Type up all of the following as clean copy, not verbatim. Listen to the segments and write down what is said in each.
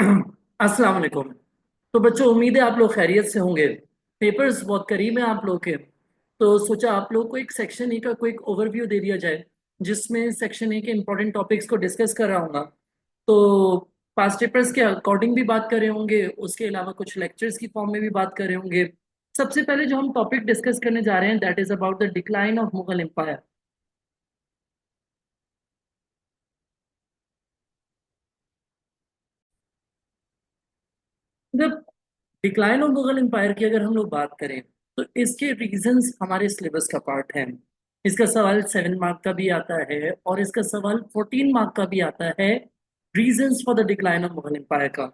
अस्सलाम वालेकुम। तो बच्चों, उम्मीद है आप लोग खैरियत से होंगे। पेपर्स बहुत करीब हैं आप लोग के। तो सोचा आप लोग को एक सेक्शन ए का क्विक ओवरव्यू दे दिया जाए, जिसमें सेक्शन ए के इंपॉर्टेंट टॉपिक्स को डिस्कस कर रहा हूँ। तो पास्ट पेपर्स के अकॉर्डिंग भी बात कर रहे होंगे, उसके अलावा कुछ लेक्चर्स की फॉर्म में भी बात कर रहे होंगे। सबसे पहले जो हम टॉपिक डिस्कस करने जा रहे हैं, that is about the decline of Mughal empire. जब डिक्लाइन ऑफ मुगल एम्पायर की अगर हम लोग बात करें, तो इसके रीजंस हमारे सिलेबस का पार्ट है। इसका सवाल 7 मार्क का भी आता है और इसका सवाल 14 मार्क का भी आता है। Reasons for the decline of Mughal empire का।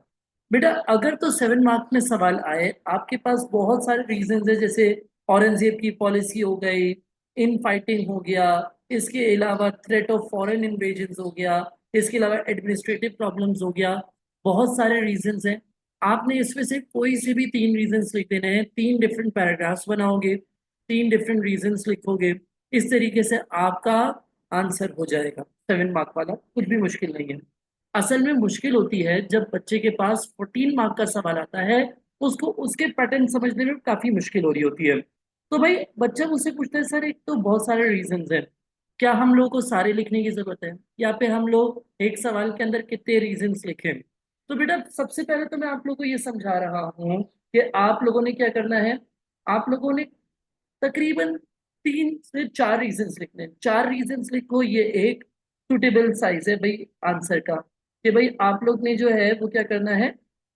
बेटा, अगर तो 7 मार्क में सवाल आए, आपके पास बहुत सारे रीजंस है, जैसे औरंगजेब की पॉलिसी हो गई, इन फाइटिंग हो गया, इसके अलावा थ्रेट ऑफ फॉरेन इन्वेजन हो गया, इसके अलावा एडमिनिस्ट्रेटिव प्रॉब्लम्स हो गया। बहुत सारे रीजंस हैं। आपने इसमें से कोई से भी 3 रीजंस लिख देने हैं, 3 डिफरेंट पैराग्राफ्स बनाओगे, 3 डिफरेंट रीजंस लिखोगे। इस तरीके से आपका आंसर हो जाएगा 7 मार्क वाला। कुछ भी मुश्किल नहीं है। असल में मुश्किल होती है जब बच्चे के पास 14 मार्क का सवाल आता है, उसको उसके पैटर्न समझने में काफी मुश्किल हो रही होती है। तो भाई बच्चा मुझसे पूछता है, सर एक तो बहुत सारे रीजंस हैं, क्या हम लोग को सारे लिखने की जरूरत है, या फिर हम लोग एक सवाल के अंदर कितने रीजंस लिखें? तो बेटा, सबसे पहले तो मैं आप लोगों को ये समझा रहा हूँ कि आप लोगों ने क्या करना है। आप लोगों ने तकरीबन 3 से 4 रीजंस लिखने हैं। 4 रीजंस लिखो, ये एक सुटेबल साइज है भाई आंसर का। कि भाई आप लोग ने जो है वो क्या करना है,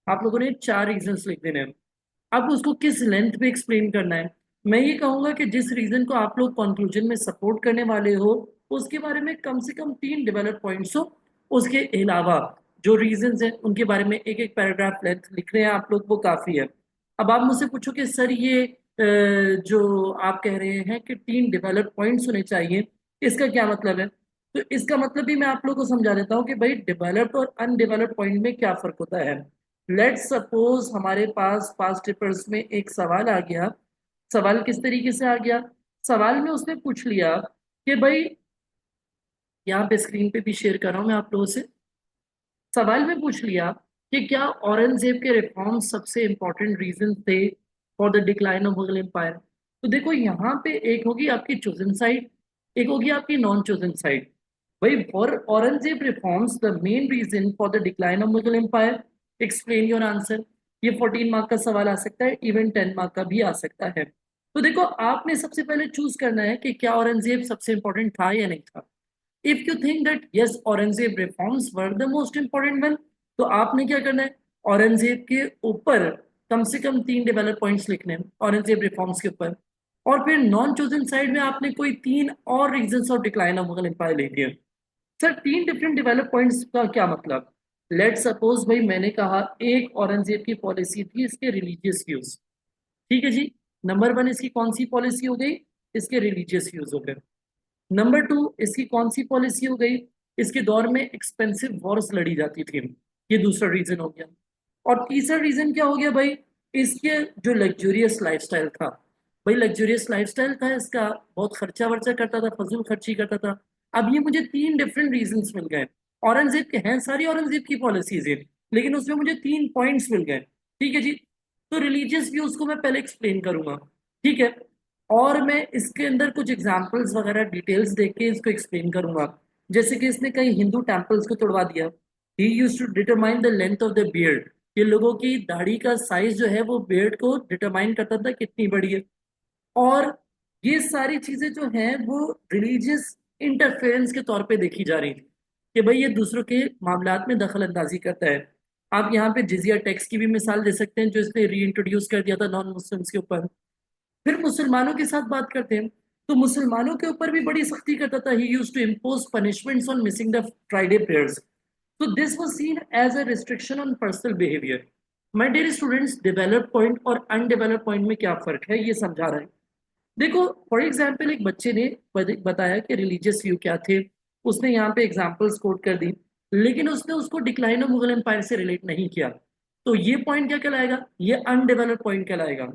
आप लोगों ने 4 रीजंस लिख देने हैं। अब उसको किस लेंथ पे एक्सप्लेन करना है? मैं ये कहूंगा कि जिस रीजन को आप लोग कंक्लूजन में सपोर्ट करने वाले हो, उसके बारे में कम से कम 3 डेवलप पॉइंट्स हो। उसके अलावा जो रीजंस हैं उनके बारे में एक एक पैराग्राफ लेंथ लिख रहे हैं आप लोग, वो काफी है। अब आप मुझसे पूछो कि सर ये जो आप कह रहे हैं कि 3 डेवलप पॉइंट्स होने चाहिए, इसका क्या मतलब है? तो इसका मतलब भी मैं आप लोगों को समझा देता हूँ कि भाई डेवलप्ड और अनडेवलप्ड पॉइंट में क्या फर्क होता है। लेट्स सपोज हमारे पास पास्ट पेपर्स में एक सवाल आ गया। सवाल किस तरीके से आ गया? सवाल में उसने पूछ लिया कि भाई, यहाँ पे स्क्रीन पे भी शेयर कर रहा हूं मैं आप लोगों से। सवाल में पूछ लिया कि क्या औरंगजेब के रिफॉर्म्स सबसे इंपॉर्टेंट रीजन थे for the decline of Mughal empire? तो देखो, यहाँ पे एक होगी आपकी चोजन साइड, एक होगी आपकी नॉन चोजन साइड। भाई, for Aurangzeb reforms the main reason for the decline of Mughal empire, explain your answer. ये 14 मार्क का सवाल आ सकता है, इवन 10 मार्क का भी आ सकता है। तो देखो, आपने सबसे पहले चूज करना है कि क्या औरंगजेब सबसे इंपॉर्टेंट था या नहीं था। If you think that yes, Aurangzeb reforms were the most important one, तो आपने क्या करना है, औरंगजेब के ऊपर कम से कम 3 डेवलप पॉइंट्स लिखने हैं औरंगजेब रिफॉर्म्स के ऊपर। और फिर नॉन चोजन साइड में आपने कोई 3 और reasons of decline of Mughal empire ले लिए। सर, 3 डिफरेंट डेवलप पॉइंट्स का क्या मतलब? लेट सपोज भाई, मैंने कहा एक औरंगजेब की पॉलिसी थी इसके रिलीजियस व्यूज। ठीक है जी। नंबर 1 इसकी कौन सी पॉलिसी हो गई? इसके रिलीजियस व्यूज हो गए। नंबर 2 इसकी कौन सी पॉलिसी हो गई? इसके दौर में एक्सपेंसिव वॉर्स लड़ी जाती थी। ये दूसरा रीजन हो गया। और तीसरा रीजन क्या हो गया भाई? इसके जो लग्जूरियस लाइफस्टाइल था। भाई, लग्जूरियस लाइफस्टाइल था इसका, बहुत खर्चा वर्चा करता था, फजूल खर्ची करता था। अब ये मुझे 3 डिफरेंट रीजंस मिल गए। औरंगजेब के हैं, सारी औरंगजेब की पॉलिसीज है, लेकिन उसमें मुझे 3 पॉइंट्स मिल गए। ठीक है जी। तो रिलीजियस व्यूज को मैं पहले एक्सप्लेन करूंगा। ठीक है। और मैं इसके अंदर कुछ एग्जांपल्स वगैरह डिटेल्स देख के इसको एक्सप्लेन करूंगा। जैसे कि इसने कई हिंदू टेम्पल्स को तोड़वा दिया। He use to determine the length of the beard. ये लोगों की दाढ़ी का साइज जो है वो बियर्ड को डिटरमाइन करता था कितनी बड़ी है। और ये सारी चीजें जो हैं वो रिलीजियस इंटरफेरेंस के तौर पे देखी जा रही थी, कि भाई ये दूसरों के मामलात में दखल अंदाजी करता है। आप यहाँ पे जिजिया टैक्स की भी मिसाल दे सकते हैं, जो इसने री इंट्रोड्यूस कर दिया था नॉन मुस्लिम्स के ऊपर। फिर मुसलमानों के साथ बात करते हैं, तो मुसलमानों के ऊपर भी बड़ी सख्ती करता था। He used to impose punishments on missing the Friday prayers. तो this was seen as a restriction on personal behaviour. My dear students, develop point और अनडेवलप पॉइंट में क्या फर्क है, ये समझा रहे हैं। देखो, फॉर एग्जाम्पल एक बच्चे ने बताया कि रिलीजियस व्यू क्या थे। उसने यहाँ पे एग्जाम्पल्स कोट कर दी, लेकिन उसने उसको डिक्लाइन ऑफ मुगल एम्पायर से रिलेट नहीं किया। तो ये पॉइंट क्या कहलाएगा? ये अनडेवलप पॉइंट कहलाएगा।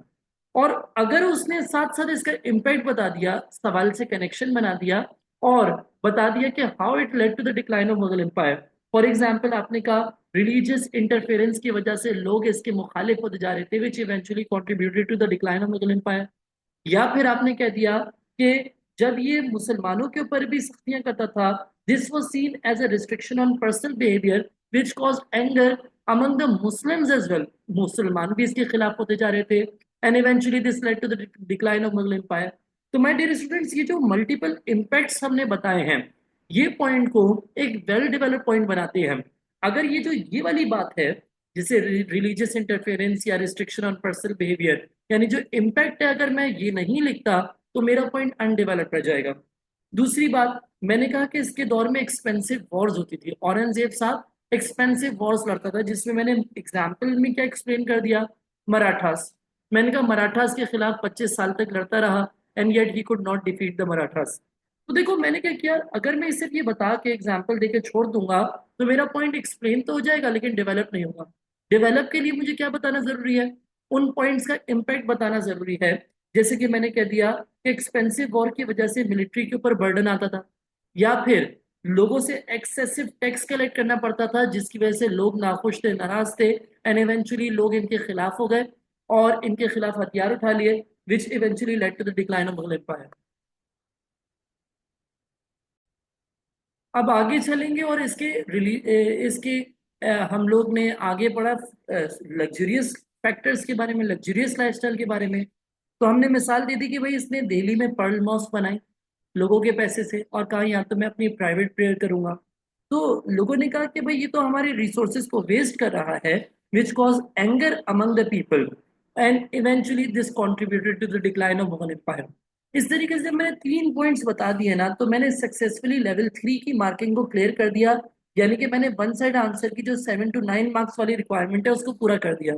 और अगर उसने साथ साथ इसका इम्पैक्ट बता दिया, सवाल से कनेक्शन बना दिया, और बता दिया कि how it led to the decline of Mughal empire. For example आपने कहा रिलीजियस इंटरफेरेंस की वजह से लोग इसके मुखालिफ होते जा रहे थे, which eventually contributed to the decline of Mughal empire. या फिर आपने कह दिया कि जब ये मुसलमानों के ऊपर भी सख्तियां करता था, this was seen as a restriction on personal behaviour which caused anger among the Muslims as well. मुसलमान भी इसके खिलाफ होते जा रहे थे, and eventually this led to the decline of Mughal empire. तो माय डियर स्टूडेंट्स, ये जो मल्टीपल इम्पैक्ट्स हमने बताए हैं, ये पॉइंट को एक वेल डेवलप्ड पॉइंट बनाते हैं। अगर ये वाली बात है, जिसे रिलीजियस इंटरफेरेंस या रिस्ट्रिक्शन ऑन पर्सनल बिहेवियर, यानी जो इम्पैक्ट है, अगर मैं ये नहीं लिखता तो मेरा पॉइंट अनडेवलप्ड रह जाएगा। दूसरी बात, मैंने कहा कि इसके दौर में एक्सपेंसिव वॉर्स होती थी, औरंगजेब साहब एक्सपेंसिव वॉर्स लड़ता था, जिसमें मैंने एग्जाम्पल में क्या एक्सप्लेन कर दिया, मराठास। मैंने कहा मराठास के खिलाफ 25 साल तक लड़ता रहा, and yet he could not defeat the Marathas. तो देखो मैंने क्या किया, अगर मैं सिर्फ ये बता के एग्जाम्पल देके छोड़ दूंगा तो मेरा पॉइंट एक्सप्लेन तो हो जाएगा लेकिन डेवलप नहीं होगा। डेवलप के लिए मुझे क्या बताना जरूरी है, उन पॉइंट्स का इम्पैक्ट बताना जरूरी है। जैसे कि मैंने कह दिया कि एक्सपेंसिव वॉर की वजह से मिलिट्री के ऊपर बर्डन आता था, या फिर लोगों से एक्सेसिव टैक्स कलेक्ट करना पड़ता था, जिसकी वजह से लोग नाखुश थे, नाराज थे, एंड इवेंचुअली लोग इनके खिलाफ हो गए और इनके खिलाफ हथियार उठा लिए, which eventually led to the decline of Mughal empire. अब आगे चलेंगे और इसके हम लोग ने आगे पढ़ा लग्जरियस फैक्टर्स के बारे में, लग्जरियस लाइफस्टाइल के बारे में। तो हमने मिसाल दे दी कि भाई इसने दिल्ली में पर्ल मॉस्क बनाई लोगों के पैसे से, और कहा यहाँ तो मैं अपनी प्राइवेट प्रेयर करूंगा। तो लोगों ने कहा कि भाई ये तो हमारे रिसोर्सेज को वेस्ट कर रहा है, which cause anger among the people, and eventually this contributed to the decline of Mughal empire. इस तरीके से मैंने 3 पॉइंट्स बता दिए ना, तो मैंने सक्सेसफुली लेवल 3 की मार्किंग को क्लियर कर दिया। यानी कि मैंने वन साइड आंसर की जो 7 to 9 मार्क्स वाली रिक्वायरमेंट है उसको पूरा कर दिया।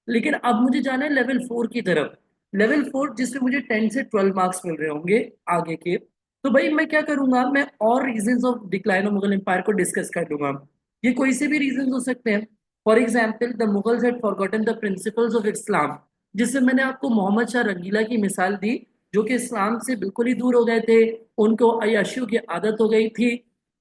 लेकिन अब मुझे जाना है लेवल 4 की तरफ। लेवल 4 जिसमें मुझे 10 से 12 मार्क्स मिल रहे होंगे आगे के। तो भाई मैं क्या करूंगा, मैं और reasons of decline of Mughal empire को डिस्कस कर लूंगा। ये कोई से भी रीजंस हो सकते हैं। For example, the Mughals had forgotten the principles of Islam, जिससे मैंने आपको मोहम्मद शाह रंगीला की मिसाल दी, जो कि इस्लाम से बिल्कुल ही दूर हो गए थे, उनको अय्याशियों की आदत हो गई थी।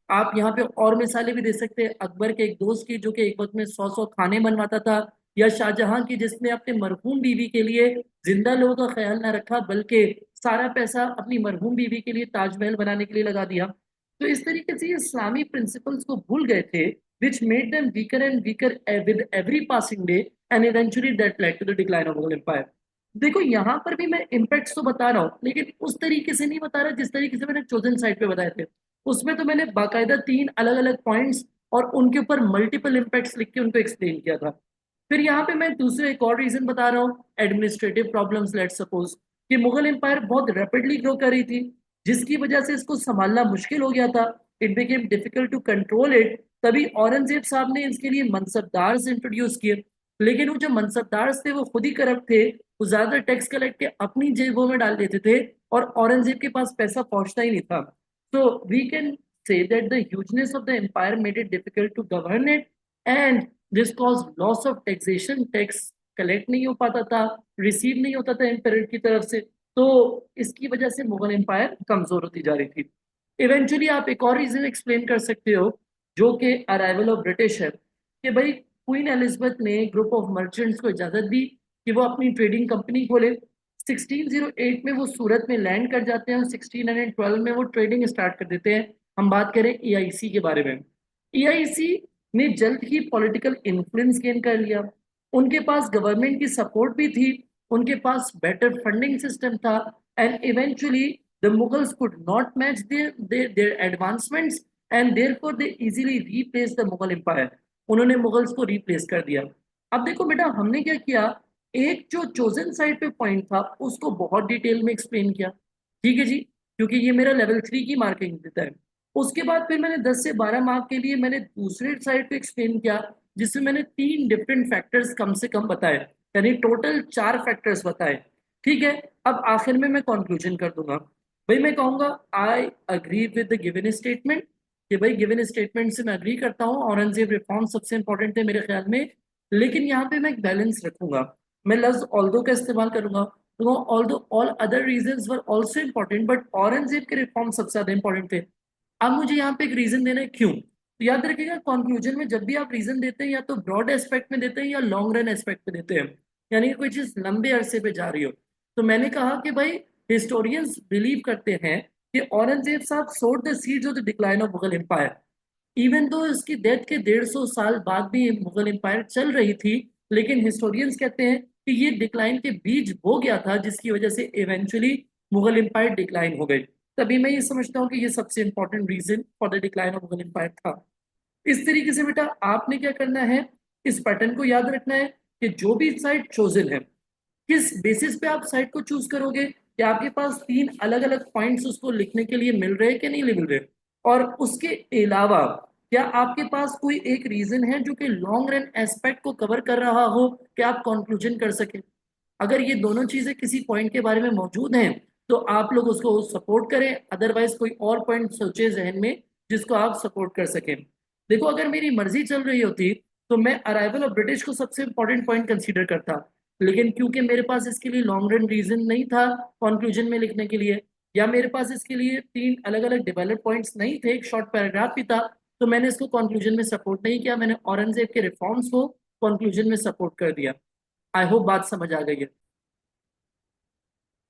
आप यहाँ पे और मिसालें भी दे सकते हैं, अकबर के एक दोस्त की जो कि एक वक्त में 100 100 खाने बनवाता था, या शाहजहां की जिसने अपने मरहूम बीवी के लिए जिंदा लोगों का ख्याल ना रखा, बल्कि सारा पैसा अपनी मरहूम बीवी के लिए ताजमहल बनाने के लिए लगा दिया। तो इस तरीके से ये इस्लामी प्रिंसिपल्स को भूल गए थे, which made them weaker and weaker with every passing day, and eventually that led to the decline of Mughal empire. देखो यहाँ पर भी मैं इम्पैक्ट्स तो बता रहा हूँ, लेकिन उस तरीके से नहीं बता रहा जिस तरीके से मैंने चोजन साइड पे बताए थे। उसमें तो मैंने बाकायदा 3 अलग अलग पॉइंट्स और उनके ऊपर मल्टीपल इम्पैक्ट्स लिख के उनको एक्सप्लेन किया था। फिर यहाँ पे मैं दूसरे एक और रीजन बता रहा हूँ, एडमिनिस्ट्रेटिव प्रॉब्लम्स। लेट्स सपोज कि मुगल एम्पायर बहुत रैपिडली ग्रो कर रही थी, जिसकी वजह से इसको संभालना मुश्किल हो गया था। It became difficult to control it. तभी औरंगजेब साहब ने इसके लिए मनसबदार इंट्रोड्यूस किए, लेकिन वो जो मनसबदार थे वो खुद ही करप्ट थे। वो ज्यादा टैक्स कलेक्ट के अपनी जेबों में डाल देते थे, और औरंगजेब के पास पैसा पहुंचता ही नहीं था। So we can say that the hugeness of the empire made it difficult to govern it, and this caused loss of taxation. Tax collect नहीं हो पाता था, रिसीव नहीं होता था एम्पायर की तरफ से। तो इसकी वजह से मुगल एम्पायर कमजोर होती जा रही थी। इवेंचुअली आप एक और रीजन एक्सप्लेन कर सकते हो, जो कि अराइवल ऑफ ब्रिटिश है, कि भाई क्वीन एलिजाबेथ ने ग्रुप ऑफ मर्चेंट्स को इजाजत दी कि वो अपनी ट्रेडिंग कंपनी खोले। 1608 में वो सूरत में लैंड कर जाते हैं, और 1612 में वो ट्रेडिंग स्टार्ट कर देते हैं। हम बात करें ईआईसी के बारे में, ईआईसी ने जल्द ही पॉलिटिकल इन्फ्लुएंस गेन कर लिया। उनके पास गवर्नमेंट की सपोर्ट भी थी, उनके पास बेटर फंडिंग सिस्टम था, and eventually the Mughals could not match their advancements, and therefore they easily replace the Mughal empire. उन्होंने मुगल्स को रिप्लेस कर दिया। अब देखो बेटा, हमने क्या किया, एक जो चोजन साइड पे पॉइंट था उसको बहुत डिटेल में एक्सप्लेन किया, ठीक है जी, क्योंकि ये मेरा लेवल 3 की मार्किंग देता है। उसके बाद फिर मैंने 10 से 12 मार्क के लिए मैंने दूसरे साइड पे एक्सप्लेन किया, जिसमें मैंने 3 डिफरेंट फैक्टर्स कम से कम बताए, यानी टोटल 4 फैक्टर्स बताए। ठीक है, अब आखिर में मैं कंक्लूजन कर दूंगा। भाई मैं कहूंगा I agree with the given statement, कि भाई गिवन स्टेटमेंट से मैं अग्री करता हूँ, औरंगजेब रिफॉर्म सबसे इंपॉर्टेंट थे मेरे ख्याल में। लेकिन यहाँ पे मैं एक बैलेंस रखूंगा, मैं लफ्ज ऑल्दो का इस्तेमाल करूंगा। तो although all other reasons were also important, but Aurangzeb के रिफॉर्म सबसे ज्यादा इंपॉर्टेंट थे। अब मुझे यहाँ पे एक रीजन देना है क्यों। तो याद रखिएगा कंक्लूजन में जब भी आप रीजन देते हैं या तो ब्रॉड एस्पेक्ट में देते हैं या लॉन्ग रन एस्पेक्ट में देते हैं, यानी कि कोई चीज लंबे अरसे पे जा रही हो। तो मैंने कहा कि भाई हिस्टोरियंस बिलीव करते हैं कि Aurangzeb sahab sowed the seeds of the decline of Mughal empire. Even though इसकी डेथ के 150 साल बाद भी मुगल एम्पायर चल रही थी, लेकिन हिस्टोरियंस कहते हैं कि ये डिक्लाइन के बीज बो गया था, जिसकी वजह से इवेंचुअली मुगल एम्पायर डिक्लाइन हो गई। तभी मैं ये समझता हूँ कि ये सबसे important reason for the decline of Mughal empire था। इस तरीके से बेटा आपने क्या करना है, इस पैटर्न को याद रखना है कि जो भी साइट चोजन है, किस बेसिस पे आप साइट को चूज करोगे, कि आपके पास तीन अलग अलग पॉइंट्स उसको लिखने के लिए मिल रहे हैं कि नहीं मिल रहे, और उसके अलावा क्या आपके पास कोई एक रीजन है जो कि लॉन्ग रन एस्पेक्ट को कवर कर रहा हो कि आप कंक्लूजन कर सके। अगर ये दोनों चीजें किसी पॉइंट के बारे में मौजूद हैं तो आप लोग उसको सपोर्ट करें, अदरवाइज कोई और पॉइंट सोचे जहन में जिसको आप सपोर्ट कर सकें। देखो अगर मेरी मर्जी चल रही होती तो मैं अराइवल ऑफ ब्रिटिश को सबसे इंपॉर्टेंट पॉइंट कंसीडर करता, लेकिन क्योंकि मेरे पास इसके लिए लॉन्ग रन रीजन नहीं था कंक्लूजन में लिखने के लिए, या मेरे पास इसके लिए तीन अलग अलग डेवलप पॉइंट्स नहीं थे, एक शॉर्ट पैराग्राफ भी था, तो मैंने इसको कंक्लूजन में सपोर्ट नहीं किया, मैंने औरंगजेब के रिफॉर्म्स को कंक्लूजन में सपोर्ट कर दिया। आई होप बात समझ आ गई है।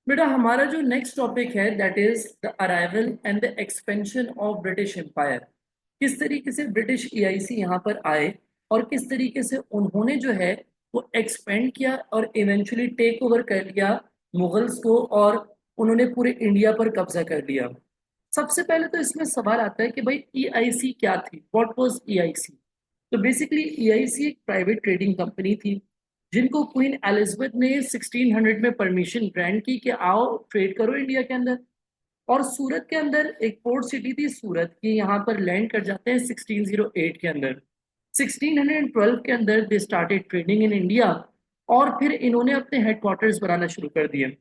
बेटा हमारा जो नेक्स्ट टॉपिक है that is the arrival and the expansion of British empire. किस तरीके से ब्रिटिश ईआईसी यहाँ पर आए और किस तरीके से उन्होंने जो है वो एक्सपेंड किया और इवेंचुअली टेक ओवर कर लिया मुगल्स को, और उन्होंने पूरे इंडिया पर कब्जा कर लिया। सबसे पहले तो इसमें सवाल आता है कि भाई ईआईसी क्या थी, व्हाट वाज ईआईसी। तो बेसिकली ईआईसी एक प्राइवेट ट्रेडिंग कंपनी थी जिनको क्वीन एलिजाबेथ ने 1600 में परमिशन ग्रांट की कि आओ ट्रेड करो इंडिया के अंदर। और सूरत के अंदर एक पोर्ट सिटी थी सूरत की, यहाँ पर लैंड कर जाते हैं 1608 के अंदर। 1612 के अंदर they started trading in India, और फिर इन्होंने अपने हेडक्वार्टर्स बनाना शुरू कर दिए।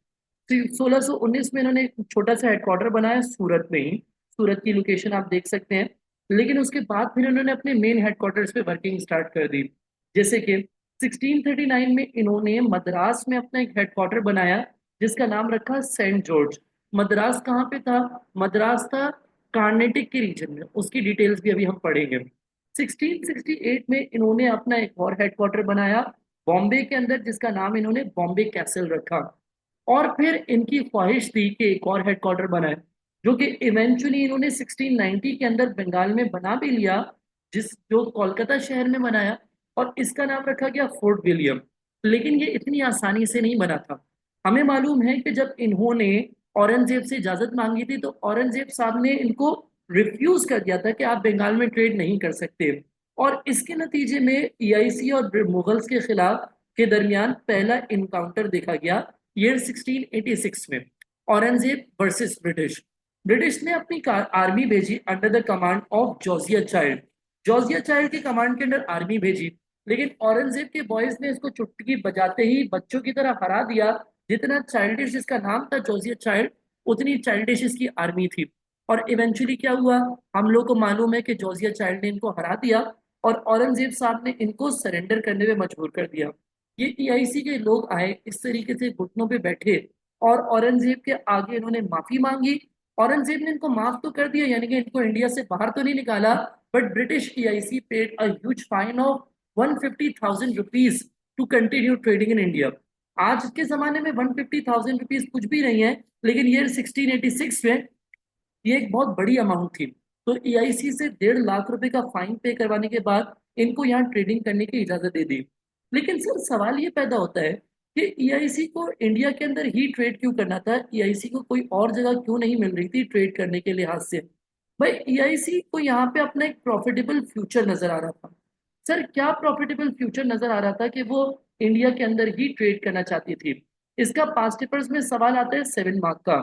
1619 में इन्होंने एक छोटा सा हेडक्वार्टर बनाया सूरत में ही, सूरत की लोकेशन आप देख सकते हैं। लेकिन उसके बाद फिर इन्होंने अपने मेन हेडक्वार्टर्स पे वर्किंग स्टार्ट कर दी। जैसे कि 1639 में इन्होंने मद्रास में अपना एक हेडक्वार्टर बनाया जिसका नाम रखा सेंट जॉर्ज। मद्रास कहाँ पे था, मद्रास था कार्नेटिक के रीजन में, उसकी डिटेल्स भी अभी हम पढ़ेंगे। 1668 में इन्होंने अपना एक और हेडक्वार्टर बनाया बॉम्बे के अंदर जिसका नाम इन्होंने बॉम्बे कैसल रखा। और फिर इनकी ख्वाहिश थी कि एक और हेडक्वार्टर बनाए, जो कि इवेंचुअली इन्होंने 1690 के अंदर बंगाल में बना भी लिया, जिस जो कोलकाता शहर में बनाया, और इसका नाम रखा गया फोर्ट विलियम। लेकिन ये इतनी आसानी से नहीं बना था। हमें मालूम है कि जब इन्होंने औरंगजेब से इजाजत मांगी थी तो औरंगजेब साहब ने इनको रिफ्यूज कर दिया था कि आप बंगाल में ट्रेड नहीं कर सकते। और इसके नतीजे में ईआईसी और मुगल्स के खिलाफ के दरमियान पहला इनकाउंटर देखा गया ईयर 1686 में, औरंगजेब वर्सेस ब्रिटिश। ब्रिटिश ने अपनी आर्मी भेजी under the command of Georgia child. Georgia child के कमांड के अंडर आर्मी भेजी, लेकिन औरंगजेब के बॉयज ने इसको चुटकी बजाते ही बच्चों की तरह हरा दिया। जितना चाइल्डिश इसका नाम था जॉर्जिया चाइल्ड, उतनी चाइल्डिश इसकी आर्मी थी। और इवेंचुअली क्या हुआ, हम लोग को मालूम है कि जॉर्जिया चाइल्ड ने इनको हरा दिया और औरंगजेब साहब ने इनको सरेंडर करने में मजबूर कर दिया। ये ईआईसी के लोग आए इस तरीके से घुटनों पे बैठे और औरंगजेब के आगे इन्होंने माफी मांगी। औरंगजेब ने इनको माफ तो कर दिया, यानी कि इनको इंडिया से बाहर तो नहीं निकाला, but British EIC paid a huge fine of 150,000 rupees to continue trading in India. आज के जमाने में 150,000 रुपीज कुछ भी नहीं है, लेकिन ईयर 1686 में ये एक बहुत बड़ी अमाउंट थी। तो ईआईसी से 1.5 लाख रुपए का फाइन पे करवाने के बाद इनको यहाँ ट्रेडिंग करने की इजाजत दे दी। लेकिन सर सवाल ये पैदा होता है कि ईआईसी को इंडिया के अंदर ही ट्रेड क्यों करना था, ईआईसी को कोई और जगह क्यों नहीं मिल रही थी ट्रेड करने के लिहाज से। भाई ईआईसी को यहाँ पे अपना एक प्रॉफिटेबल फ्यूचर नजर आ रहा था। सर क्या प्रॉफिटेबल फ्यूचर नजर आ रहा था कि वो इंडिया के अंदर ही ट्रेड करना चाहती थी। इसका पास्ट पेपर्स में सवाल आता है 7 मार्क का।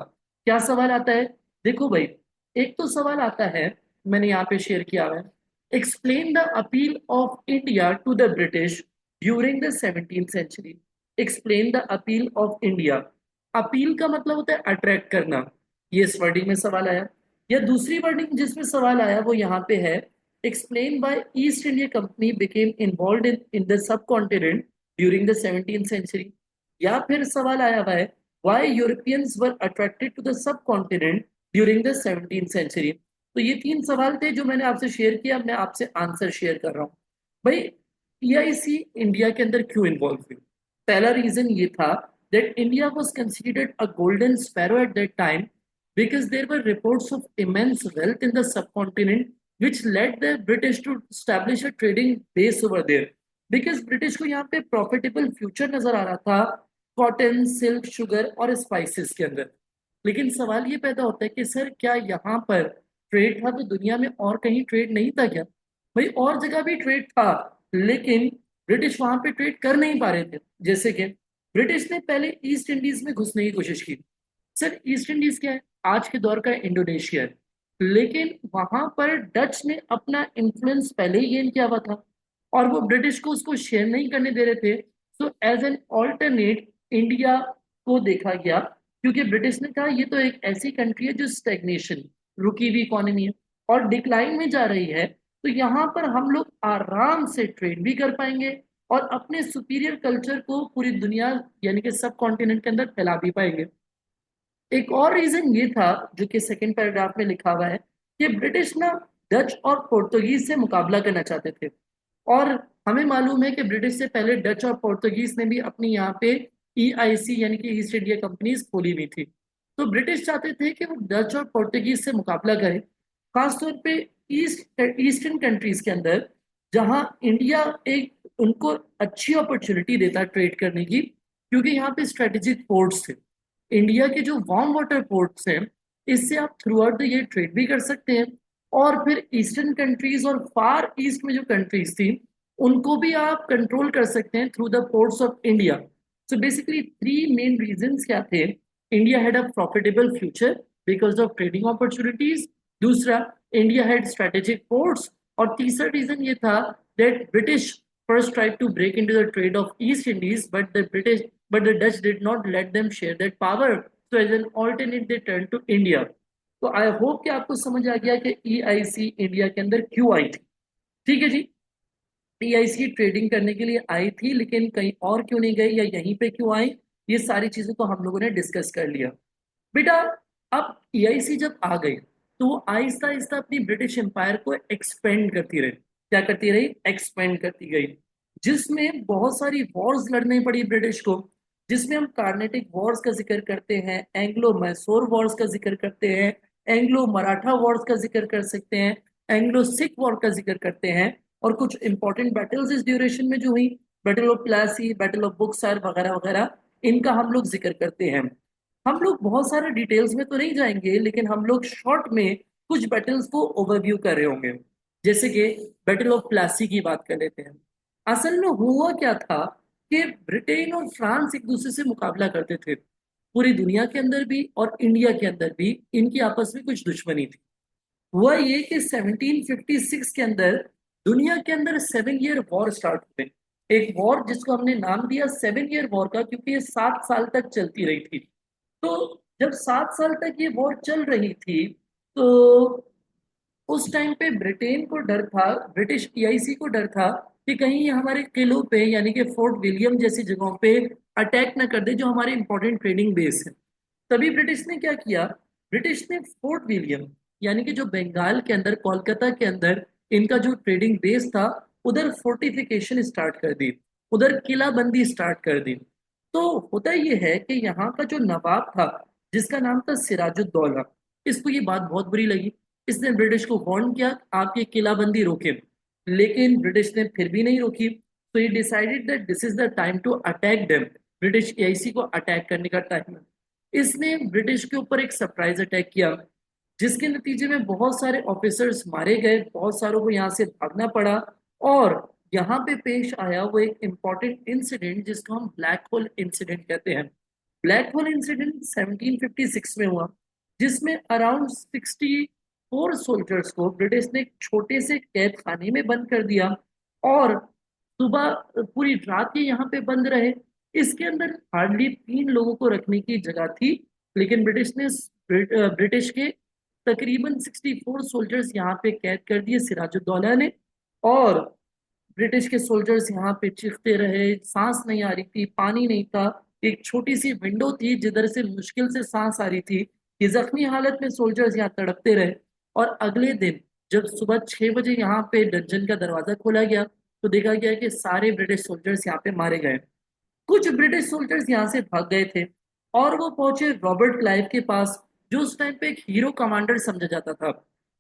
क्या सवाल आता है, देखो भाई, एक तो सवाल आता है, मैंने यहाँ पे शेयर किया हुआ है, explain the appeal of India to the British during the 17th century. Explain the appeal of India. Appeal का मतलब होता है अट्रैक्ट करना, ये इस वर्डिंग में सवाल आया। या दूसरी वर्डिंग जिसमें सवाल आया वो यहाँ पे है, explain why East India Company became involve in the subcontinent during the 17th century. या फिर सवाल आया हुआ है, why Europeans were attracted to the subcontinent during the 17th century. तो ये तीन सवाल थे जो मैंने आपसे शेयर किया, मैं आपसे आंसर शेयर कर रहा हूँ। भाई, पीआईसी इंडिया के अंदर क्यों इन्वॉल्व हुई? पहला रीजन ये था that India was considered a golden sparrow at that time because there were reports of immense wealth in the subcontinent which led the British to establish a trading base over there. Because British को यहाँ पे profitable future नजर आ रहा था cotton, silk, sugar और spices के अंदर। लेकिन सवाल ये पैदा होता है कि सर क्या यहाँ पर ट्रेड था तो दुनिया में और कहीं ट्रेड नहीं था क्या? भाई, और जगह भी ट्रेड था, लेकिन ब्रिटिश वहां पे ट्रेड कर नहीं पा रहे थे। जैसे कि ब्रिटिश ने पहले ईस्ट इंडीज में घुसने की कोशिश की। सर, ईस्ट इंडीज क्या है? आज के दौर का इंडोनेशिया है। लेकिन वहां पर डच ने अपना इन्फ्लुएंस पहले ही गेन किया हुआ था और वो ब्रिटिश को उसको शेयर नहीं करने दे रहे थे। So as an alternate India को देखा गया, क्योंकि ब्रिटिश ने कहा ये तो एक ऐसी कंट्री है जो स्टेग्नेशन, रुकी हुई इकोनॉमी है और डिक्लाइन में जा रही है, तो यहाँ पर हम लोग आराम से ट्रेड भी कर पाएंगे और अपने सुपीरियर कल्चर को पूरी दुनिया यानी कि सब कॉन्टिनेंट के अंदर फैला भी पाएंगे। एक और रीजन ये था जो कि सेकंड पैराग्राफ में लिखा हुआ है कि ब्रिटिश ना डच और पोर्तुगीज से मुकाबला करना चाहते थे। और हमें मालूम है कि ब्रिटिश से पहले डच और पोर्तुगीज ने भी अपनी यहाँ पे ईआईसी यानी कि ईस्ट इंडिया कंपनीज खोली हुई थी। तो ब्रिटिश चाहते थे कि वो डच और पोर्तुगीज से मुकाबला करें, खासतौर पे ईस्टर्न कंट्रीज के अंदर, जहां इंडिया एक उनको अच्छी अपॉर्चुनिटी देता ट्रेड करने की, क्योंकि यहाँ पे स्ट्रेटेजिक पोर्ट्स थे। इंडिया के जो वार्म वाटर पोर्ट्स हैं, इससे आप through out the year trade भी कर सकते हैं और फिर ईस्टर्न कंट्रीज और फार ईस्ट में जो कंट्रीज थी उनको भी आप कंट्रोल कर सकते हैं through the ports of India. So basically three main reasons क्या थे? India had a profitable future because of trading opportunities, दूसरा इंडिया हैड स्ट्रेटेजिक पोर्ट्स, और तीसरा रीजन ये था that British first tried to break into the trade of East Indies, but the Dutch did not let them share that power. So as an alternate, they turned to India. तो आई hope कि आपको समझ आ गया कि EIC India के अंदर क्यों आई थी। ठीक है जी, ईआईसी ट्रेडिंग करने के लिए आई थी, लेकिन कहीं और क्यों नहीं गई या यहीं पे क्यों आई, ये सारी चीजें तो हम लोगों ने डिस्कस कर लिया। बेटा, अब ईआईसी जब आ गई तो वो आहिस्ता आहिस्ता अपनी ब्रिटिश एम्पायर को एक्सपेंड करती रही। क्या करती रही? एक्सपेंड करती गई, जिसमें बहुत सारी वॉर्स लड़नी पड़ी ब्रिटिश को, जिसमें हम कार्नेटिक वॉर्स का जिक्र करते हैं, एंग्लो मैसूर वॉर्स का जिक्र करते हैं, एंग्लो मराठा वॉर्स का जिक्र कर सकते हैं, एंग्लो सिख वॉर का जिक्र करते हैं, और कुछ इंपॉर्टेंट बैटल्स इस ड्यूरेशन में जो हुई, battle of Plassey, battle of Buxar वगैरह वगैरह, इनका हम लोग जिक्र करते हैं। हम लोग बहुत सारे डिटेल्स में तो नहीं जाएंगे, लेकिन हम लोग शॉर्ट में कुछ बैटल्स को ओवरव्यू कर रहे होंगे। जैसे कि बैटल ऑफ प्लासी की बात कर लेते हैं। असल में हुआ क्या था कि ब्रिटेन और फ्रांस एक दूसरे से मुकाबला करते थे। पूरी दुनिया के अंदर भी और इंडिया के अंदर भी इनकी आपस में कुछ दुश्मनी थी। हुआ ये कि 1756 के अंदर दुनिया के अंदर 7 ईयर वॉर स्टार्ट हुए। एक वॉर जिसको हमने नाम दिया 7 ईयर वॉर का, क्योंकि ये 7 साल तक चलती रही थी। तो जब 7 साल तक ये वॉर चल रही थी, तो उस टाइम पे ब्रिटेन को डर था, ब्रिटिश ईआईसी को डर था कि कहीं ये हमारे किलों पे यानी कि फोर्ट विलियम जैसी जगहों पे अटैक ना कर दे जो हमारे इंपॉर्टेंट ट्रेडिंग बेस है। तभी ब्रिटिश ने क्या किया? ब्रिटिश ने फोर्ट विलियम यानी कि जो बंगाल के अंदर, कोलकाता के अंदर इनका जो ट्रेडिंग बेस था, उधर फोर्टिफिकेशन स्टार्ट कर दी, उधर किलाबंदी स्टार्ट कर दी। तो होता ये है कि यहाँ का जो नवाब था, जिसका नाम था सिराजुद्दौला, इसको ये बात बहुत बुरी लगी। इसने ब्रिटिश को वार्न किया आप ये किलाबंदी रोके, लेकिन ब्रिटिश ने फिर भी नहीं रोकी। तो ये decided that this is the time to attack them. British EIC को अटैक करने का टाइम है। इसने ब्रिटिश के ऊपर एक सरप्राइज अटैक किया, जिसके नतीजे में बहुत सारे ऑफिसर्स मारे गए, बहुत सारों को यहाँ से भागना पड़ा। और यहाँ पे पेश आया वो एक इंपॉर्टेंट इंसिडेंट जिसको हम ब्लैक होल इंसिडेंट कहते हैं। ब्लैक होल इंसिडेंट 1756 में हुआ, जिसमें अराउंड 64 सोल्जर्स को ब्रिटिश ने एक छोटे से कैद खाने में बंद कर दिया और सुबह पूरी रात ये यहाँ पे बंद रहे। इसके अंदर हार्डली 3 लोगों को रखने की जगह थी, लेकिन ब्रिटिश ने ब्रिटिश के तकरीबन 64 सोल्जर्स यहाँ पे कैद कर दिए सिराजुद्दौला ने। और ब्रिटिश के सोल्जर्स यहाँ पे चीखते रहे, सांस नहीं आ रही थी, पानी नहीं था, एक छोटी सी विंडो थी जिधर से मुश्किल से सांस आ रही थी। ये जख्मी हालत में सोल्जर्स यहाँ तड़पते रहे। और अगले दिन जब सुबह 6 बजे यहाँ पे डंजन का दरवाजा खोला गया तो देखा गया कि सारे ब्रिटिश सोल्जर्स यहाँ पे मारे गए। कुछ ब्रिटिश सोल्जर्स यहाँ से भाग गए थे और वो पहुंचे रॉबर्ट क्लाइव के पास, जो उस टाइम पे एक हीरो कमांडर समझा जाता था।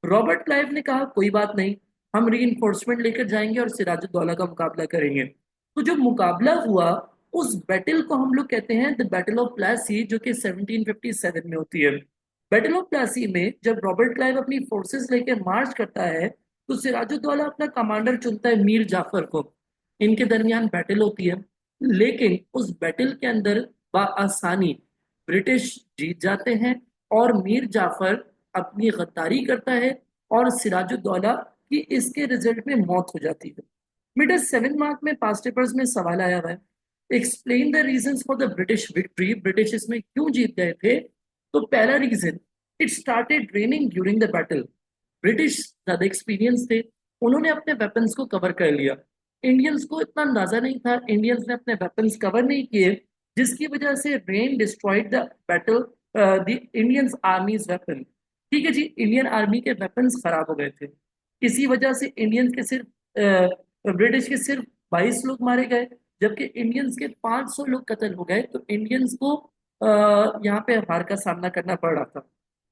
रॉबर्ट क्लाइव ने कहा कोई बात नहीं, हम रीइंफोर्समेंट लेकर जाएंगे और सिराजुद्दौला का मुकाबला करेंगे। तो जो मुकाबला हुआ उस बैटल को हम लोग कहते हैं द बैटल ऑफ प्लासी, जो कि 1757 में होती है। बैटल ऑफ प्लासी में जब रॉबर्ट क्लाइव अपनी फोर्सेस लेकर मार्च करता है तो सिराजुद्दौला अपना कमांडर चुनता है मीर जाफर को। इनके दरमियान बैटल होती है, लेकिन उस बैटल के अंदर बआसानी ब्रिटिश जीत जाते हैं और मीर जाफर अपनी गद्दारी करता है और सिराजुद्दौला की इसके रिजल्ट में मौत हो जाती है। बेटा 7 मार्क में पास्ट पेपर्स में सवाल आया हुआ है, explain the reasons for the British victory, British इसमें क्यों जीत गए थे। तो पहला reason, it started raining during the battle. British ज्यादा एक्सपीरियंस थे, उन्होंने अपने वेपन्स को कवर कर लिया। इंडियंस को इतना अंदाजा नहीं था, इंडियंस ने अपने वेपन्स कवर नहीं किए, जिसकी वजह से rain destroyed the battle the Indians आर्मीज weapon. ठीक है जी, इंडियन आर्मी के वेपन्स खराब हो गए थे। इसी वजह से इंडियंस के सिर्फ ब्रिटिश के सिर्फ 22 लोग मारे गए, जबकि इंडियंस के 500 लोग कत्ल हो गए। तो इंडियंस को यहाँ पे हार का सामना करना पड़ रहा था।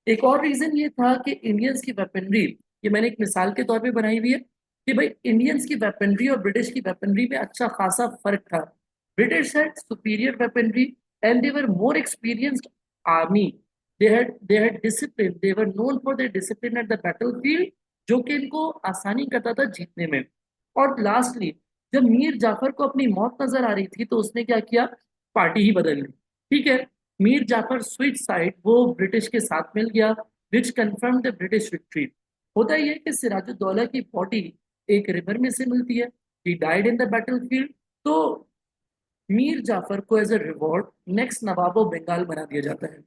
एक और रीजन ये था कि इंडियंस की वेपनरी, ये मैंने एक मिसाल के तौर पे बनाई हुई है कि भाई इंडियंस की वेपनरी और ब्रिटिश की वेपनरी में अच्छा खासा फर्क था। British had superior weaponry and they were more experienced army. They had discipline, they were known for their discipline at the battlefield, जो कि इनको आसानी करता था जीतने में। और लास्टली जब मीर जाफर को अपनी मौत नजर आ रही थी तो उसने क्या किया, पार्टी ही बदल ली। ठीक है, मीर जाफर स्विच साइड, वो ब्रिटिश के साथ मिल गया, विच कंफर्म द ब्रिटिश विक्ट्री। होता ही है कि सिराजुद्दौला की बॉडी एक रिवर में से मिलती है, he died in the battlefield. तो मीर जाफर को as a reward next nawab of Bengal बना दिया जाता है।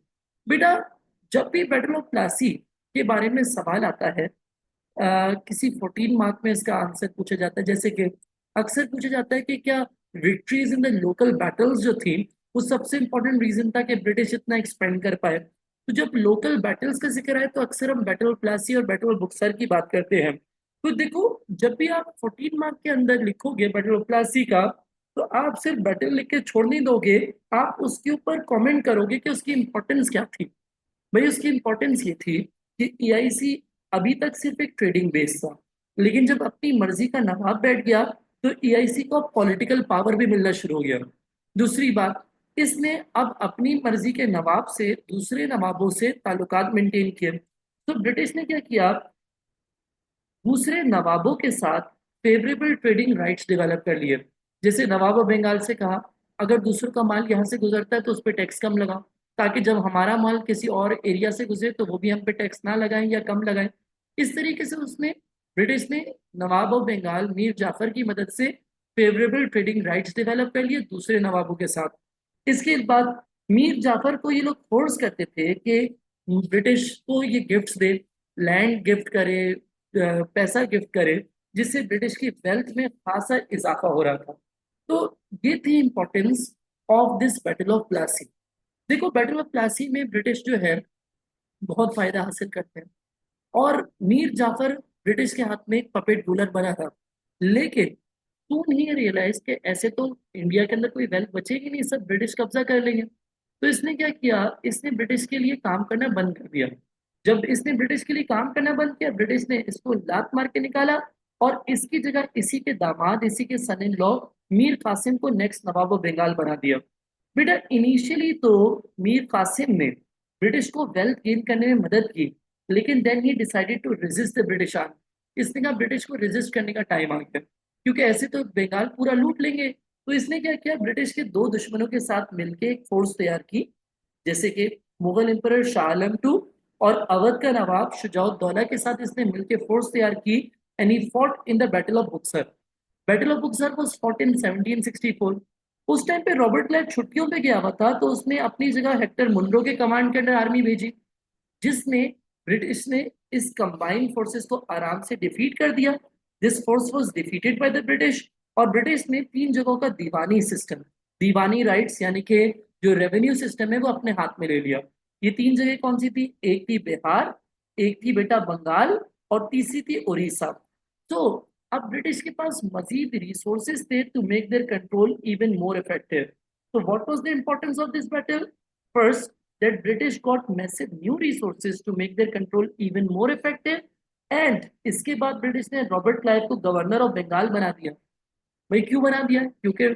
बेटा जब भी बैटल ऑफ प्लासी के बारे में सवाल आता है, किसी 14 मार्क में इसका आंसर पूछा जाता है, जैसे कि अक्सर पूछा जाता है कि क्या victories in the local battles जो थी वो सबसे इंपॉर्टेंट रीजन था कि ब्रिटिश इतना एक्सपेंड कर पाए। तो जब लोकल बैटल्स का जिक्र आए तो अक्सर हम बैटल ऑफ प्लासी और बैटल ऑफ बुक्सर की बात करते हैं। तो देखो, जब भी आप 14 मार्क के अंदर लिखोगे बैटल ऑफ प्लासी का, तो आप सिर्फ बैटल लिख के छोड़ नहीं दोगे, आप उसके ऊपर कमेंट करोगे कि उसकी इंपॉर्टेंस क्या थी। भाई उसकी इंपॉर्टेंस ये थी कि ईआईसी अभी तक सिर्फ एक ट्रेडिंग बेस था, लेकिन जब अपनी मर्जी का नवाब बैठ गया तो ईआईसी को पॉलिटिकल पावर भी मिलना शुरू हो गया। दूसरी बात, इसने अब अपनी मर्जी के नवाब से दूसरे नवाबों से ताल्लुकात मेंटेन किए। तो ब्रिटिश ने क्या किया, दूसरे नवाबों के साथ फेवरेबल ट्रेडिंग राइट्स डेवलप कर लिए। जैसे नवाब ऑफ बंगाल से कहा, अगर दूसरों का माल यहाँ से गुजरता है तो उस पर टैक्स कम लगाओ, ताकि जब हमारा माल किसी और एरिया से गुजरे तो वो भी हम पे टैक्स ना लगाएं या कम लगाएं। इस तरीके से उसने, ब्रिटिश ने नवाब ऑफ बंगाल मीर जाफर की मदद से फेवरेबल ट्रेडिंग राइट्स डेवलप कर लिए दूसरे नवाबों के साथ। इसके बाद मीर जाफर को ये लोग फोर्स करते थे कि ब्रिटिश को ये गिफ्ट्स दे, लैंड गिफ्ट करे, पैसा गिफ्ट करे, जिससे ब्रिटिश की वेल्थ में खासा इजाफा हो रहा था। तो ये थी importance of this battle of Plassey. देखो बैटल ऑफ प्लासी में ब्रिटिश जो है बहुत फायदा हासिल करते हैं, और मीर जाफर ब्रिटिश के हाथ में एक पपेट रूलर बना था। लेकिन तू नहीं रियलाइज कि ऐसे तो इंडिया के अंदर कोई वेल्थ बचेगी नहीं, सब ब्रिटिश कब्जा कर लेंगे। तो इसने क्या किया, इसने ब्रिटिश के लिए काम करना बंद कर दिया। जब इसने ब्रिटिश के लिए काम करना बंद किया, ब्रिटिश ने इसको लात मार के निकाला और इसकी जगह इसी के दामाद, इसी के सन इन लॉ मीर कासिम को नेक्स्ट नवाब ऑफ बंगाल बना दिया। बेटा इनिशियली तो मीर कासिम ने ब्रिटिश को वेल्थ गेन करने में मदद की, लेकिन then he decided to resist the British army. इसने कहा ब्रिटिश को रेजिस्ट करने का टाइम आ गया, क्योंकि ऐसे तो बंगाल पूरा लूट लेंगे। तो इसने क्या किया, ब्रिटिश के दो दुश्मनों के साथ मिलकर एक फोर्स तैयार की, जैसे कि मुगल एम्परर शाह आलम टू और अवध का नवाब शुजाउद्दौला के साथ इसने मिलकर फोर्स तैयार की, and he fought in the battle of Buxar. Battle of Buxar was fought in 1764। उस टाइम पे रॉबर्ट क्लाइव छुट्टियों पे गया हुआ था, तो उसने अपनी जगह हेक्टर मुनरो के कमांड के अंडर आर्मी भेजी, जिसने, ब्रिटिश ने इस कंबाइंड फोर्सेस को आराम से डिफीट कर दिया। This force was defeated by the British, और ब्रिटिश ने 3 जगहों का दीवानी सिस्टम, दीवानी राइट्स यानी कि जो रेवेन्यू सिस्टम है वो अपने हाथ में ले लिया। ये 3 जगह कौन सी थी, एक थी बिहार, एक थी बेटा बंगाल और तीसरी थी उड़ीसा। तो अब ब्रिटिश के पास मजीद रिसोर्सेज थे to make their control even more effective. तो what was the importance of this battle? First, that British got massive new resources to make their control even more effective. And इसके बाद British ने Robert Clive को governor of Bengal बना दिया। भाई क्यों बना दिया? क्योंकि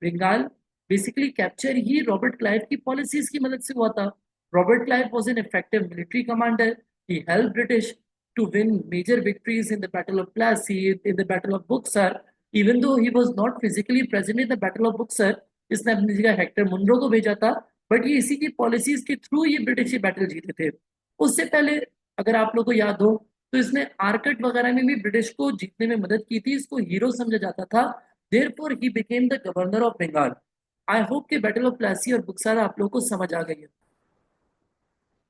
बंगाल बेसिकली कैप्चर ही रॉबर्ट क्लाइव की पॉलिसीज की मदद से हुआ था। Robert Clive was an effective military commander. He help British to win major victories in the Battle of Plassey, in the Battle of Buxar. Even though he was not physically present in the Battle of Buxar, इसने अपनी जगह Hector Munro को भेजा था, but ये इसी की policies के थ्रू ये ब्रिटिश ये बैटल जीते थे। उससे पहले अगर आप लोगों को याद हो तो इसने आर्कट वगैरह में भी ब्रिटिश को जीतने में मदद की थी, इसको हीरो समझा जाता था। Therefore he became the governor of Bengal. I hope कि बैटल ऑफ प्लासी और बुक्सार आप लोगों को समझ आ गई है।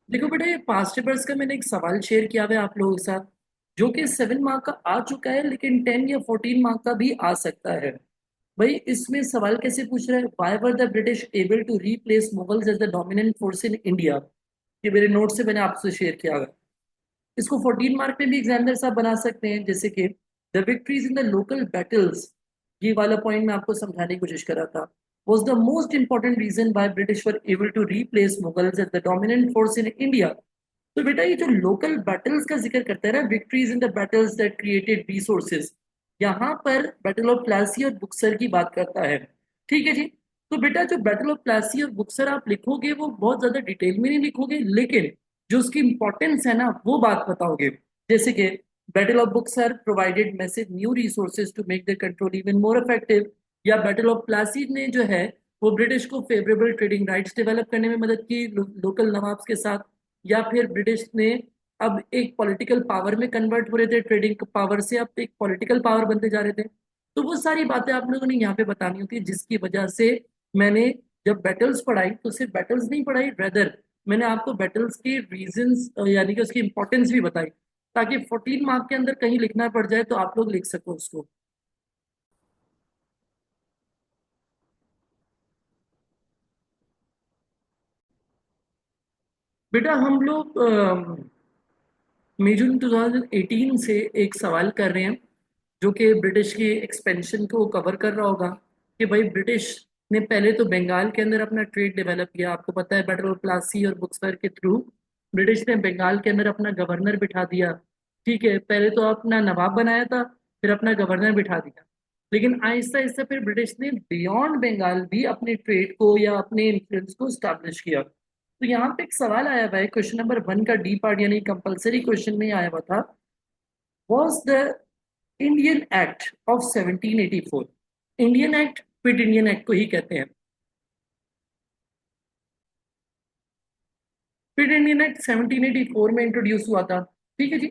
देखो बेटा, ये पास्ट पेपर्स का मैंने एक सवाल शेयर किया हुआ है आप लोगों के साथ, जो कि 7 मार्क का आ चुका है, लेकिन 10 या 14 मार्क का भी आ सकता है। भाई इसमें सवाल कैसे पूछ रहे हैं? Why were the British able to replace Mughals as the dominant force in India? ये मेरे नोट से मैंने आपसे शेयर किया हुआ है। इसको 14 मार्क में भी एग्जामिनर साहब बना सकते हैं, जैसे कि the victories in the local battles, ये वाला पॉइंट मैं आपको समझाने की कोशिश कर रहा था, was the most important reason why British were able to replace Mughals as the dominant force in India। तो बेटा ये जो लोकल बैटल्स का जिक्र करता है ना, victories in the battles that created resources, यहाँ पर बैटल ऑफ प्लासी और बुक्सर की बात करता है। ठीक है जी। तो बेटा जो बैटल ऑफ प्लासी और बुक्सर आप लिखोगे वो बहुत ज्यादा डिटेल में नहीं लिखोगे, लेकिन जो उसकी इंपॉर्टेंस है ना वो बात बताओगे। जैसे कि battle of Buxar provided massive new resources to make the control even more effective, या बैटल ऑफ प्लासी ने जो है वो ब्रिटिश को फेवरेबल ट्रेडिंग राइट्स डेवलप करने में मदद की लोकल नवाब्स के साथ, या फिर ब्रिटिश ने अब एक पॉलिटिकल पावर में कन्वर्ट हो रहे थे, ट्रेडिंग पावर से अब एक पॉलिटिकल पावर बनते जा रहे थे। तो वो सारी बातें आप लोगों ने यहाँ पे बतानी होती है, जिसकी वजह से मैंने जब बैटल्स पढ़ाई तो सिर्फ बैटल्स नहीं पढ़ाई, रेदर मैंने आपको बैटल्स के रीजंस यानी कि उसकी इंपॉर्टेंस भी बताई, ताकि 14 मार्क के अंदर कहीं लिखना पड़ जाए तो आप लोग लिख सको उसको। बेटा हम लोग मई जून 2018 से एक सवाल कर रहे हैं, जो कि ब्रिटिश की एक्सपेंशन को कवर कर रहा होगा। कि भाई ब्रिटिश ने पहले तो बंगाल के अंदर अपना ट्रेड डेवलप किया, आपको पता है बैटल ऑफ प्लासी और बुक्सर के थ्रू ब्रिटिश ने बंगाल के अंदर अपना गवर्नर बिठा दिया। ठीक है, पहले तो अपना नवाब बनाया था, फिर अपना गवर्नर बिठा दिया, लेकिन आहिस्ता आहिस्ता फिर ब्रिटिश ने बियॉन्ड बंगाल भी अपने ट्रेड को या अपने इन्फ्लुएंस को स्टैब्लिश किया। तो यहाँ पे एक सवाल आया हुआ है, क्वेश्चन नंबर 1 का डी पार्ट यानी कंपलसरी क्वेश्चन में आया हुआ था, was the Indian act of 1784। Indian act quit Indian act को ही कहते हैं। क्विट इंडियन एक्ट 1784 में इंट्रोड्यूस हुआ था। ठीक है जी।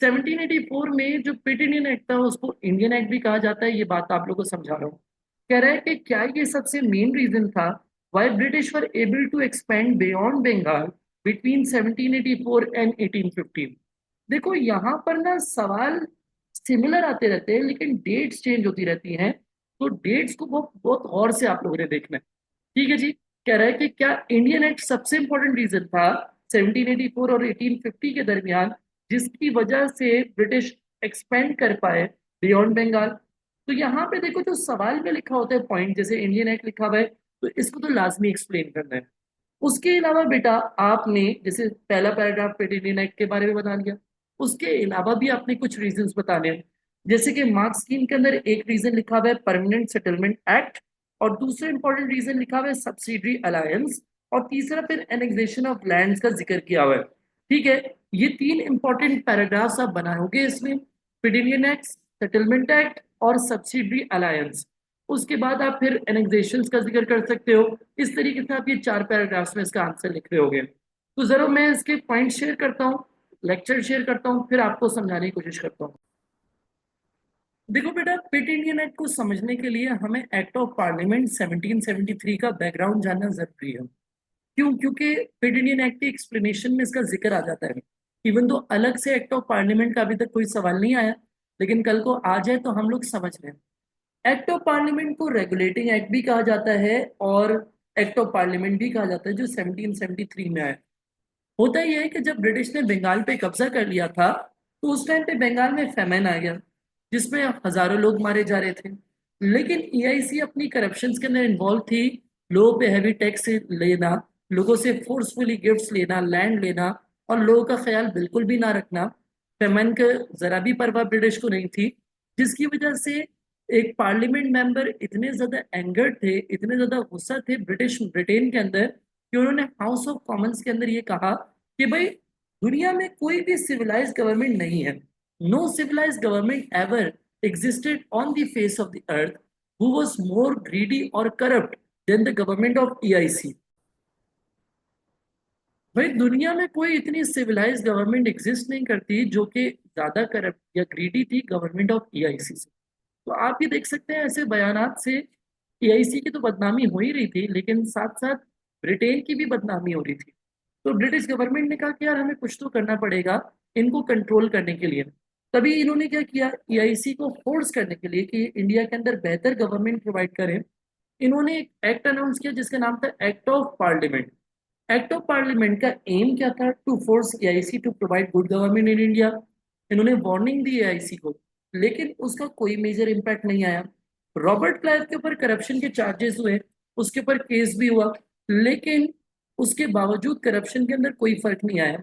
1784 में जो क्विट इंडियन एक्ट था उसको इंडियन एक्ट भी कहा जाता है, ये बात आप लोग को समझा रहा हूँ। कह रहा है कि क्या ये सबसे मेन रीजन था why British were able to expand beyond Bengal between 1784 and 1815। देखो यहाँ पर ना सवाल सिमिलर आते रहते हैं, लेकिन डेट्स चेंज होती रहती हैं, तो डेट्स को बहुत बहुत गौर से आप लोगों ने देखना है। ठीक है जी। कह रहा है कि क्या इंडियन एक्ट सबसे इंपॉर्टेंट रीजन था 1784 और 1850 के दरमियान, जिसकी वजह से ब्रिटिश एक्सपेंड कर पाए बियॉन्ड बंगाल। तो यहाँ पे देखो जो सवाल में लिखा होता है पॉइंट, जैसे इंडियन एक्ट लिखा हुआ है, तो इसको तो लाजमी एक्सप्लेन करना है। उसके अलावा बेटा आपने जैसे पहला पैराग्राफ पे इंडियन एक्ट के बारे में बता दिया, उसके अलावा भी आपने कुछ रीजंस बताने हैं। जैसे कि मार्क्स स्कीम के अंदर एक रीजन लिखा हुआ है परमानेंट सेटलमेंट एक्ट, और दूसरा इंपॉर्टेंट रीजन लिखा हुआ है सब्सिडरी अलायंस, और तीसरा फिर एनेक्सेशन ऑफ लैंड्स का जिक्र किया हुआ है। ठीक है, ये 3 इंपॉर्टेंट पैराग्राफ्स आप बनाओगे इसमें, इंडियन एक्ट, सेटलमेंट एक्ट और सब्सिडरी अलायंस। उसके बाद आप फिर एनेक्सेशंस का जिक्र कर सकते हो। इस तरीके से आप ये 4 पैराग्राफ्स में इसका आंसर लिख रहे होगे। तो जरा मैं इसके पॉइंट शेयर करता हूँ, लेक्चर शेयर करता हूँ, फिर आपको समझाने की कोशिश करता हूँ। देखो बेटा, पिट इंडियन एक्ट को समझने के लिए हमें एक्ट ऑफ पार्लियामेंट 1773 का बैकग्राउंड जानना जरूरी है। क्यों? क्योंकि पिट इंडियन एक्ट की एक्सप्लेनेशन में इसका जिक्र आ जाता है। इवन तो अलग से एक्ट ऑफ पार्लियामेंट का अभी तक कोई सवाल नहीं आया, लेकिन कल को आ जाए तो हम लोग समझ लें। एक्ट ऑफ पार्लियामेंट को रेगुलेटिंग एक्ट भी कहा जाता है और एक्ट ऑफ पार्लियामेंट भी कहा जाता है, जो 1773 में आया। होता यह है कि जब ब्रिटिश ने बंगाल पे कब्जा कर लिया था, तो उस टाइम पे बंगाल में फेमेन आ गया, जिसमें हजारों लोग मारे जा रहे थे। लेकिन ईआईसी अपनी करप्शन के अंदर इन्वॉल्व थी। लोगों पे हैवी टैक्स लेना, लोगों से फोर्सफुली गिफ्ट्स लेना, लैंड लेना, और लोगों का ख्याल बिल्कुल भी ना रखना। फेमेन का जरा भी परवाह ब्रिटिश को नहीं थी, जिसकी वजह से एक पार्लियामेंट मेंबर इतने ज्यादा एंगर्ड थे, इतने ज्यादा गुस्सा थे ब्रिटेन के अंदर, कि उन्होंने हाउस ऑफ कॉमन्स के अंदर ये कहा कि भाई, दुनिया में कोई भी सिविलाइज्ड गवर्नमेंट नहीं है, no civilized government ever existed on the face of the earth who was more greedy or corrupt than the government of EIC। भाई, दुनिया में कोई इतनी सिविलाइज्ड गवर्नमेंट एग्जिस्ट नहीं करती जो कि ज्यादा करप्ट या ग्रीडी थी गवर्नमेंट ऑफ ईआईसी से। तो आप ये देख सकते हैं, ऐसे बयानात से ईआईसी की तो बदनामी हो ही रही थी, लेकिन साथ साथ ब्रिटेन की भी बदनामी हो रही थी। तो ब्रिटिश गवर्नमेंट ने कहा कि यार, हमें कुछ तो करना पड़ेगा इनको कंट्रोल करने के लिए। तभी इन्होंने क्या किया, ईआईसी को फोर्स करने के लिए कि इंडिया के अंदर बेहतर गवर्नमेंट प्रोवाइड करें, इन्होंने एक एक्ट अनाउंस किया जिसका नाम था act of parliament. Act of parliament का एम क्या था? To force EIC to provide good government in India. इन्होंने वार्निंग दी एआईसी को, लेकिन उसका कोई मेजर इम्पैक्ट नहीं आया। रॉबर्ट क्लाइव के ऊपर करप्शन के चार्जेस हुए, उसके ऊपर केस भी हुआ, लेकिन उसके बावजूद करप्शन के अंदर कोई फर्क नहीं आया।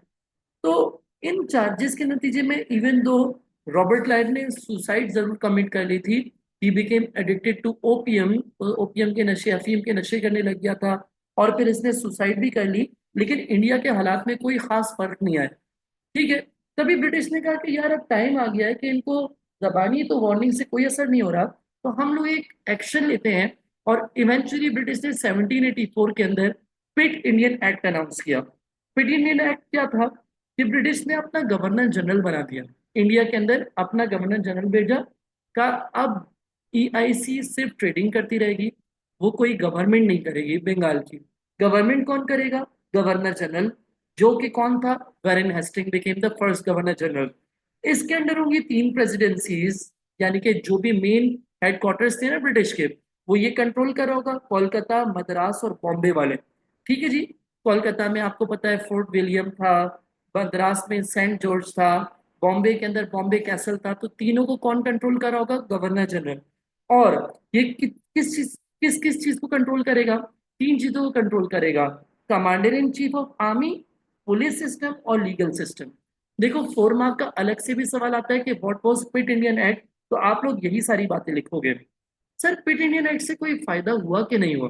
तो इन चार्जेस के नतीजे में, इवन दो रॉबर्ट क्लाइव ने सुसाइड जरूर कमिट कर ली थी, he became addicted to opium, opium के नशे, अफीम के नशे करने लग गया था, और फिर इसने सुसाइड भी कर ली। लेकिन इंडिया के हालात में कोई खास फर्क नहीं आया। ठीक है। तभी ब्रिटिश ने कहा कि यार, अब टाइम आ गया है कि इनको जबानी तो वार्निंग से कोई असर नहीं हो रहा, तो हम लोग एक एक्शन लेते हैं। और इवेंचुअली ब्रिटिश ने 1784 के अंदर पिट इंडियन एक्ट अनाउंस किया। पिट इंडियन एक्ट क्या था कि ब्रिटिश ने अपना गवर्नर जनरल बना दिया, इंडिया के अंदर अपना गवर्नर जनरल भेजा। का अब ईआईसी सिर्फ ट्रेडिंग करती रहेगी, वो कोई गवर्नमेंट नहीं करेगी बंगाल की। गवर्नमेंट कौन करेगा? गवर्नर जनरल, जो कि कौन था? Warren Hasting became the first governor general. इसके अंडर होंगी तीन प्रेसिडेंसीज, यानी कि जो भी मेन हेडक्वार्टर्स थे ना ब्रिटिश के, वो ये कंट्रोल कर रहा होगा, कोलकाता, मद्रास और बॉम्बे वाले। ठीक है जी। कोलकाता में आपको पता है फोर्ट विलियम था, मद्रास में सेंट जॉर्ज था, बॉम्बे के अंदर बॉम्बे कैसल था। तो तीनों को कौन कंट्रोल कर रहा होगा? Governor general. और ये किस किस चीज को कंट्रोल करेगा? तीन चीजों को कंट्रोल करेगा: commander in chief of army, police system और लीगल सिस्टम। देखो, 4 मार्क का अलग से भी सवाल आता है कि what was Pitt Indian act, तो आप लोग यही सारी बातें लिखोगे। सर, पिट इंडियन एक्ट से कोई फायदा हुआ कि नहीं हुआ?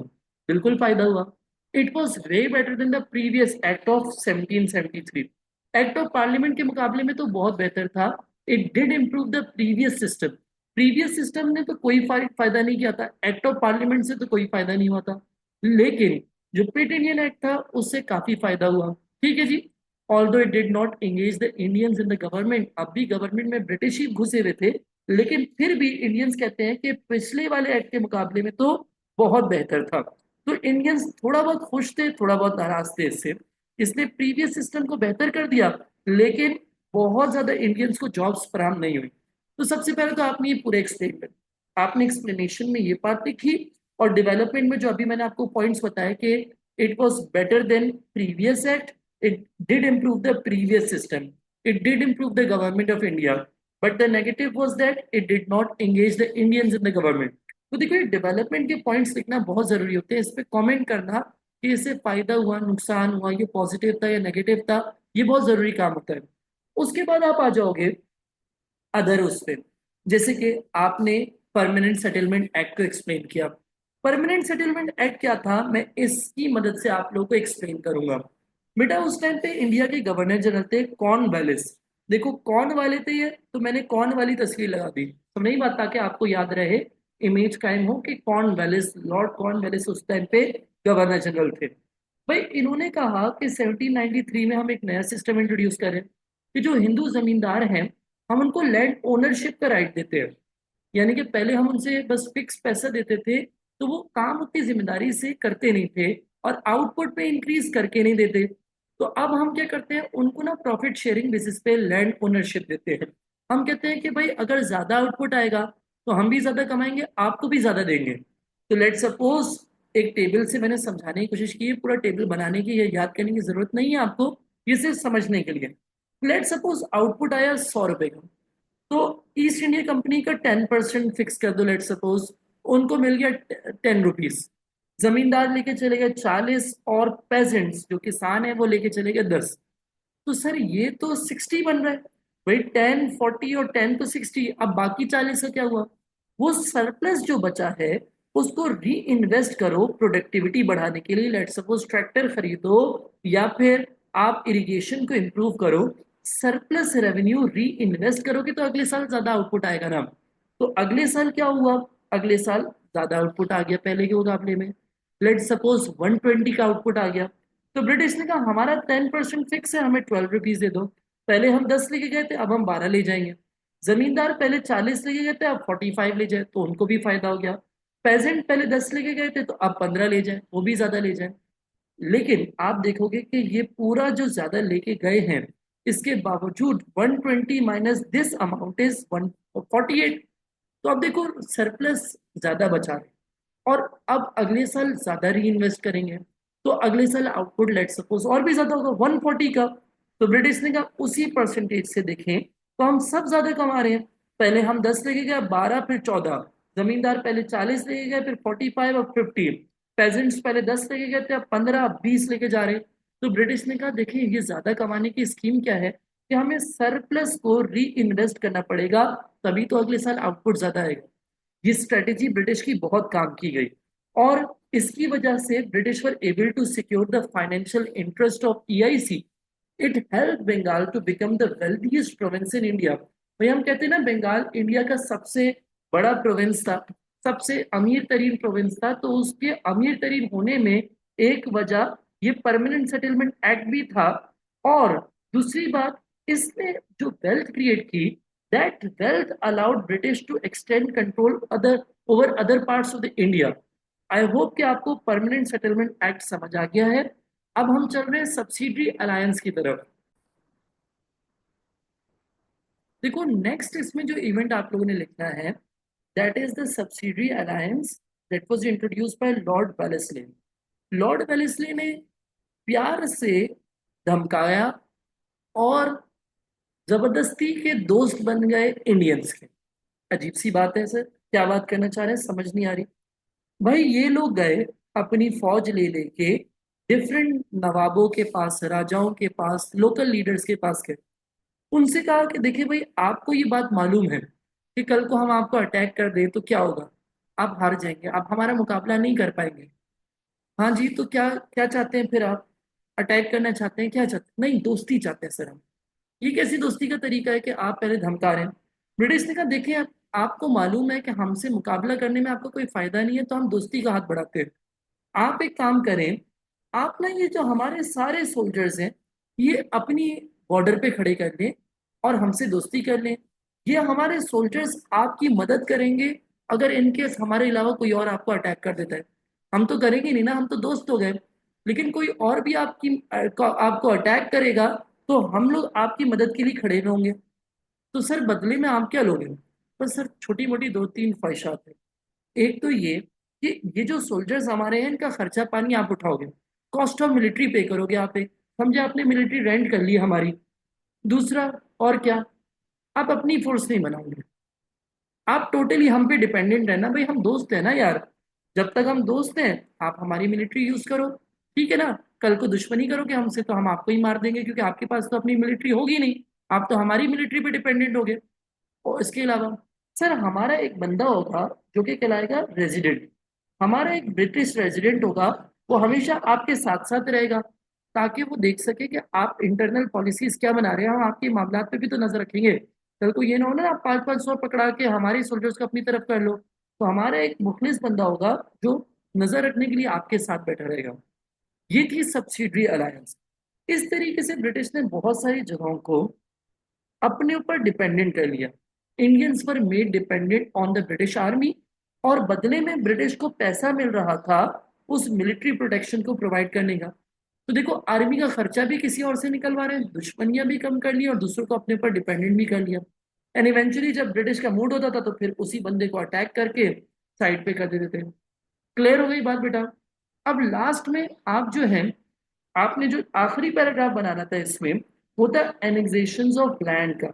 बिल्कुल फायदा हुआ। It was way better than the previous act of 1773। Act of parliament के मुकाबले में तो बहुत बेहतर था। It did improve the previous system. Previous system ने तो कोई फायदा नहीं किया था, एक्ट ऑफ पार्लियामेंट से तो कोई फायदा नहीं हुआ था। लेकिन जो पिट इंडियन एक्ट था, उससे काफी फायदा हुआ। ठीक है जी। Although it did not engage the Indians in the government, अब भी गवर्नमेंट में ब्रिटिश ही घुसे हुए थे, लेकिन फिर भी इंडियंस कहते हैं कि पिछले वाले एक्ट के मुकाबले में तो बहुत बेहतर था। तो इंडियंस थोड़ा बहुत खुश थे, थोड़ा बहुत नाराज थे इससे। इसने प्रीवियस सिस्टम को बेहतर कर दिया, लेकिन बहुत ज्यादा इंडियंस को जॉब्स फराहम नहीं हुई। तो सबसे पहले तो आपने ये पूरे एक्सप्लेन कर, आपने एक्सप्लेनेशन में ये बात लिखी, और डेवलपमेंट में जो अभी मैंने आपको पॉइंट्स बताया कि it was better than previous act, it did improve the previous system, it did improve the government of India, but the negative was that it did not engage the Indians in the government. तो देखो, ये development के points लिखना बहुत जरूरी होते हैं, इस पे कमेंट करना कि इससे फायदा हुआ, नुकसान हुआ, ये पॉजिटिव था या नेगेटिव था, ये बहुत जरूरी काम होता है। उसके बाद आप आ जाओगे अदर उस पे, जैसे कि आपने परमानेंट सेटलमेंट एक्ट को एक्सप्लेन किया। परमानेंट सेटलमेंट एक्ट क्या था, मैं इसकी मदद से आप लोगों को एक्सप्लेन करूंगा। बेटा, उस टाइम पे इंडिया के गवर्नर जनरल थे कॉर्नवालिस। देखो, कौन वाले थे ये, तो मैंने कौन वाली तस्वीर लगा दी, तो नहीं बात, ताकि आपको याद रहे, इमेज कायम हो कि कॉर्नवालिस, लॉर्ड कॉर्नवालिस उस टाइम पे गवर्नर जनरल थे। भाई, इन्होंने कहा कि 1793 में हम एक नया सिस्टम इंट्रोड्यूस करें कि जो हिंदू जमींदार हैं, हम उनको लैंड ओनरशिप का राइट देते हैं। यानी कि पहले हम उनसे बस फिक्स पैसा देते थे, तो वो काम उतनी जिम्मेदारी से करते नहीं थे, और आउटपुट पे इंक्रीज करके नहीं देते। तो अब हम क्या करते हैं, उनको ना प्रॉफिट शेयरिंग बेसिस पे लैंड ओनरशिप देते हैं। हम कहते हैं कि भाई, अगर ज्यादा आउटपुट आएगा तो हम भी ज्यादा कमाएंगे, आपको भी ज्यादा देंगे। तो लेट सपोज, एक टेबल से मैंने समझाने की कोशिश की है, पूरा टेबल बनाने की या याद करने की जरूरत नहीं है आपको। ये सिर्फ समझने के लिए। लेट सपोज आउटपुट आया 100 रुपए का, तो ईस्ट इंडिया कंपनी का 10% फिक्स कर दो, लेट सपोज उनको मिल गया 10 रुपीज। जमींदार लेके चले गए 40, और पेजेंट्स जो किसान है वो लेके चले गए 10। तो सर ये तो 60 बन रहा है। भाई 10, 40 और 10 तो 60, अब बाकी 40 का क्या हुआ? वो सरप्लस जो बचा है उसको री इन्वेस्ट करो प्रोडक्टिविटी बढ़ाने के लिए, लेट सपोज ट्रैक्टर खरीदो, या फिर आप इरिगेशन को इम्प्रूव करो। सरप्लस रेवेन्यू री इन्वेस्ट करोगे तो अगले साल ज्यादा आउटपुट आएगा ना। तो अगले साल क्या हुआ? अगले साल ज्यादा आउटपुट आ गया पहले के मुकाबले में। लेट सपोज 120 का आउटपुट आ गया, तो ब्रिटिश ने कहा हमारा 10% फिक्स है, हमें 12 रुपीज दे दो। पहले हम 10 लेके गए थे, अब हम 12 ले जाएंगे। जमींदार पहले 40 लेके गए थे, अब 45 ले जाए तो उनको भी फायदा हो गया। पेजेंट पहले 10 लेके गए थे, तो अब 15 ले जाए, वो भी ज्यादा ले जाए। लेकिन आप देखोगे कि ये पूरा जो ज्यादा लेके गए हैं, इसके बावजूद 120 माइनस दिस अमाउंट इज 148। तो अब देखो सरप्लस ज्यादा बचा है, और अब अगले साल ज्यादा री इन्वेस्ट करेंगे, तो अगले साल आउटपुट लेट सपोज और भी ज्यादा होगा 140 का। तो ब्रिटिश ने कहा उसी परसेंटेज से देखें तो हम सब ज्यादा कमा रहे हैं। पहले हम 10 लेके गए, 12, फिर 14। जमींदार पहले 40 लेके गए, फिर 45 और 15। पेजेंट्स पहले 10 लेके गए थे, अब 15, अब 20 लेके जा रहे हैं। तो ब्रिटिश ने कहा देखिए ये ज्यादा कमाने की स्कीम क्या है कि हमें सरप्लस को री इन्वेस्ट करना पड़ेगा, तभी तो अगले साल आउटपुट ज्यादा आएगा। ये स्ट्रेटेजी ब्रिटिश की बहुत काम की गई, और इसकी वजह से British were able to secure the financial interest of EIC. It help Bengal to become the wealthiest province in India. भाई हम कहते हैं ना बंगाल इंडिया का सबसे बड़ा प्रोविंस था, सबसे अमीर तरीन प्रोविंस था, तो उसके अमीर तरीन होने में एक वजह ये परमानेंट सेटलमेंट एक्ट भी था। और दूसरी बात, इसने जो वेल्थ क्रिएट की, that wealth allowed British to extend control over other parts of the India. I hope कि आपको परमानेंट सेटलमेंट एक्ट समझ आ गया है। अब हम चल रहे हैं सब्सिडरी अलायंस की तरफ। देखो नेक्स्ट इसमें जो इवेंट आप लोगों ने लिखना है, that is the subsidiary alliance that was introduced by Lord Wellesley. Lord Wellesley ने प्यार से धमकाया, और जबरदस्ती के दोस्त बन गए इंडियंस के। अजीब सी बात है सर, क्या बात करना चाह रहे हैं समझ नहीं आ रही। भाई ये लोग गए अपनी फौज ले लेके डिफरेंट नवाबों के पास, राजाओं के पास, लोकल लीडर्स के पास गए। उनसे कहा कि देखिए भाई आपको ये बात मालूम है कि कल को हम आपको अटैक कर दें तो क्या होगा? आप हार जाएंगे, आप हमारा मुकाबला नहीं कर पाएंगे। हाँ जी, तो क्या क्या चाहते हैं फिर आप? अटैक करना चाहते हैं? क्या चाहते हैं? नहीं, दोस्ती चाहते हैं सर हम। ये कैसी दोस्ती का तरीका है कि आप पहले धमका रहे हैं? ब्रिटिश ने कहा देखिए आपको मालूम है कि हमसे मुकाबला करने में आपको कोई फायदा नहीं है, तो हम दोस्ती का हाथ बढ़ाते हैं। आप एक काम करें, आप ना ये जो हमारे सारे सोल्जर्स हैं, ये अपनी बॉर्डर पे खड़े कर लें और हमसे दोस्ती कर लें। ये हमारे सोल्जर्स आपकी मदद करेंगे अगर इनकेस हमारे अलावा कोई और आपको अटैक कर देता है। हम तो करेंगे नहीं ना, हम तो दोस्त हो गए। लेकिन कोई और भी आपको अटैक करेगा, तो हम लोग आपकी मदद के लिए खड़े होंगे। तो सर बदले में आप क्या लोगे? बस सर छोटी मोटी दो तीन ख्वाहिशात है। एक तो ये कि ये जो सोल्जर्स हमारे हैं इनका खर्चा पानी आप उठाओगे, कॉस्ट ऑफ मिलिट्री पे करोगे आप एक, समझे? आपने मिलिट्री रेंट कर ली हमारी। दूसरा, और क्या, आप अपनी फोर्स नहीं बनाओगे, आप टोटली हम पे डिपेंडेंट है ना। भाई हम दोस्त हैं ना यार, जब तक हम दोस्त हैं आप हमारी मिलिट्री यूज करो, ठीक है ना? कल को दुश्मनी करोगे हमसे तो हम आपको ही मार देंगे, क्योंकि आपके पास तो अपनी मिलिट्री होगी नहीं, आप तो हमारी मिलिट्री पे डिपेंडेंट होगे। और इसके अलावा सर हमारा एक बंदा होगा जो कि कहलाएगा रेजिडेंट, हमारा एक ब्रिटिश रेजिडेंट होगा, वो हमेशा आपके साथ साथ रहेगा, ताकि वो देख सके कि आप इंटरनल पॉलिसीज क्या बना रहे हैं, हम आपके मामलात पे भी तो नजर रखेंगे। कल को ये ना हो ना आप 500-500 पकड़ा के हमारे सोल्जर्स को अपनी तरफ कर लो। तो हमारा एक मुखलिस बंदा होगा जो नजर रखने के लिए आपके साथ बैठा रहेगा। ये थी सब्सिडरी अलायंस। इस तरीके से ब्रिटिश ने बहुत सारी जगहों को अपने ऊपर डिपेंडेंट कर लिया। Indians were made dependent on the British army, और बदले में ब्रिटिश को पैसा मिल रहा था उस मिलिट्री प्रोटेक्शन को प्रोवाइड करने का। तो देखो आर्मी का खर्चा भी किसी और से निकलवा रहे हैं, दुश्मनियां भी कम कर ली और दूसरों को अपने ऊपर डिपेंडेंट भी कर लिया। एंड इवेंचुअली जब ब्रिटिश का मूड होता था तो फिर उसी बंदे को अटैक करके साइड पे कर देते थे। क्लियर हो गई बात बेटा? अब लास्ट में आप जो है आपने जो आखिरी पैराग्राफ बनाना था इसमें, वो था एनेक्सेशन ऑफ लैंड का।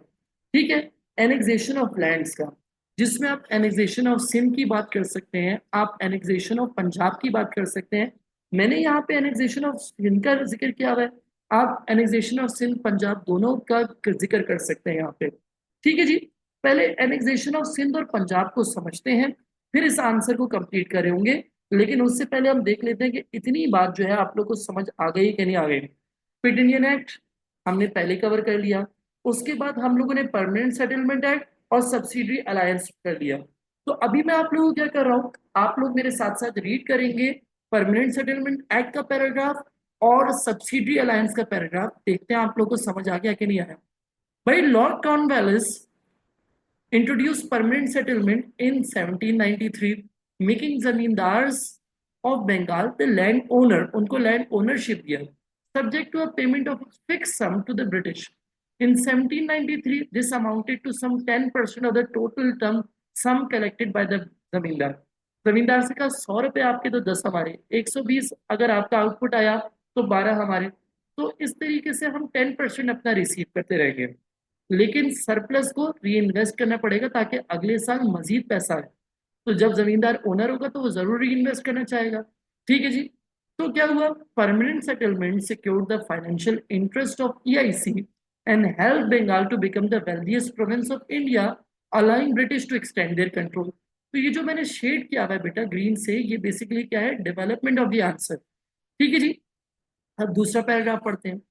ठीक है, एनेक्सेशन ऑफ लैंड्स का, जिसमें आप एनेक्सेशन ऑफ सिंध की बात कर सकते हैं, आप एनेक्सेशन ऑफ पंजाब की बात कर सकते हैं। मैंने यहाँ पे एनेक्सेशन ऑफ सिंध का जिक्र किया हुआ है, आप एनेक्सेशन ऑफ सिंध पंजाब दोनों का जिक्र कर सकते हैं यहाँ पे। ठीक है जी, पहले एनेक्सेशन ऑफ सिंध और पंजाब को समझते हैं, फिर इस आंसर को कंप्लीट करे होंगे। लेकिन उससे पहले हम देख लेते हैं कि इतनी बात जो है आप लोग को समझ आ गई कि नहीं आ गई। क्विट इंडियन एक्ट हमने पहले कवर कर लिया, उसके बाद हम लोगों ने परमानेंट सेटलमेंट एक्ट और सब्सिडरी अलायंस कर लिया। तो अभी मैं आप लोगों को क्या कर रहा हूँ, आप लोग मेरे साथ साथ रीड करेंगे परमानेंट सेटलमेंट एक्ट का पैराग्राफ और सब्सिडरी अलायंस का पैराग्राफ। देखते हैं आप लोग को समझ आ गया कि नहीं आया। भाई, Lord Cornwallis introduced permanent settlement in 1793, making zamindars of Bengal the land owner, उनको land ownership दिया, subject to a payment of fixed sum to the British. In 1793, this amounted to some 10% of the total term sum collected by the जमींदार। जमींदार से कहा 100 रुपए आपके तो 10 हमारे, 120 अगर आपका आउटपुट आया तो 12 हमारे। तो इस तरीके से हम 10% अपना रिसीव करते रहेंगे, लेकिन सरप्लस को री इन्वेस्ट करना पड़ेगा ताकि अगले साल मजीद पैसा आए। तो जब जमींदार ओनर होगा तो वो जरूर री इन्वेस्ट करना चाहेगा। ठीक है जी, तो क्या हुआ, permanent settlement secured the financial interest of EIC and help Bengal to become the wealthiest province of India, allowing British to extend their control. तो ये जो मैंने शेड किया हुआ है बेटा ग्रीन से, ये बेसिकली क्या है, डेवलपमेंट ऑफ द आंसर। ठीक है जी, अब दूसरा पैराग्राफ पढ़ते हैं।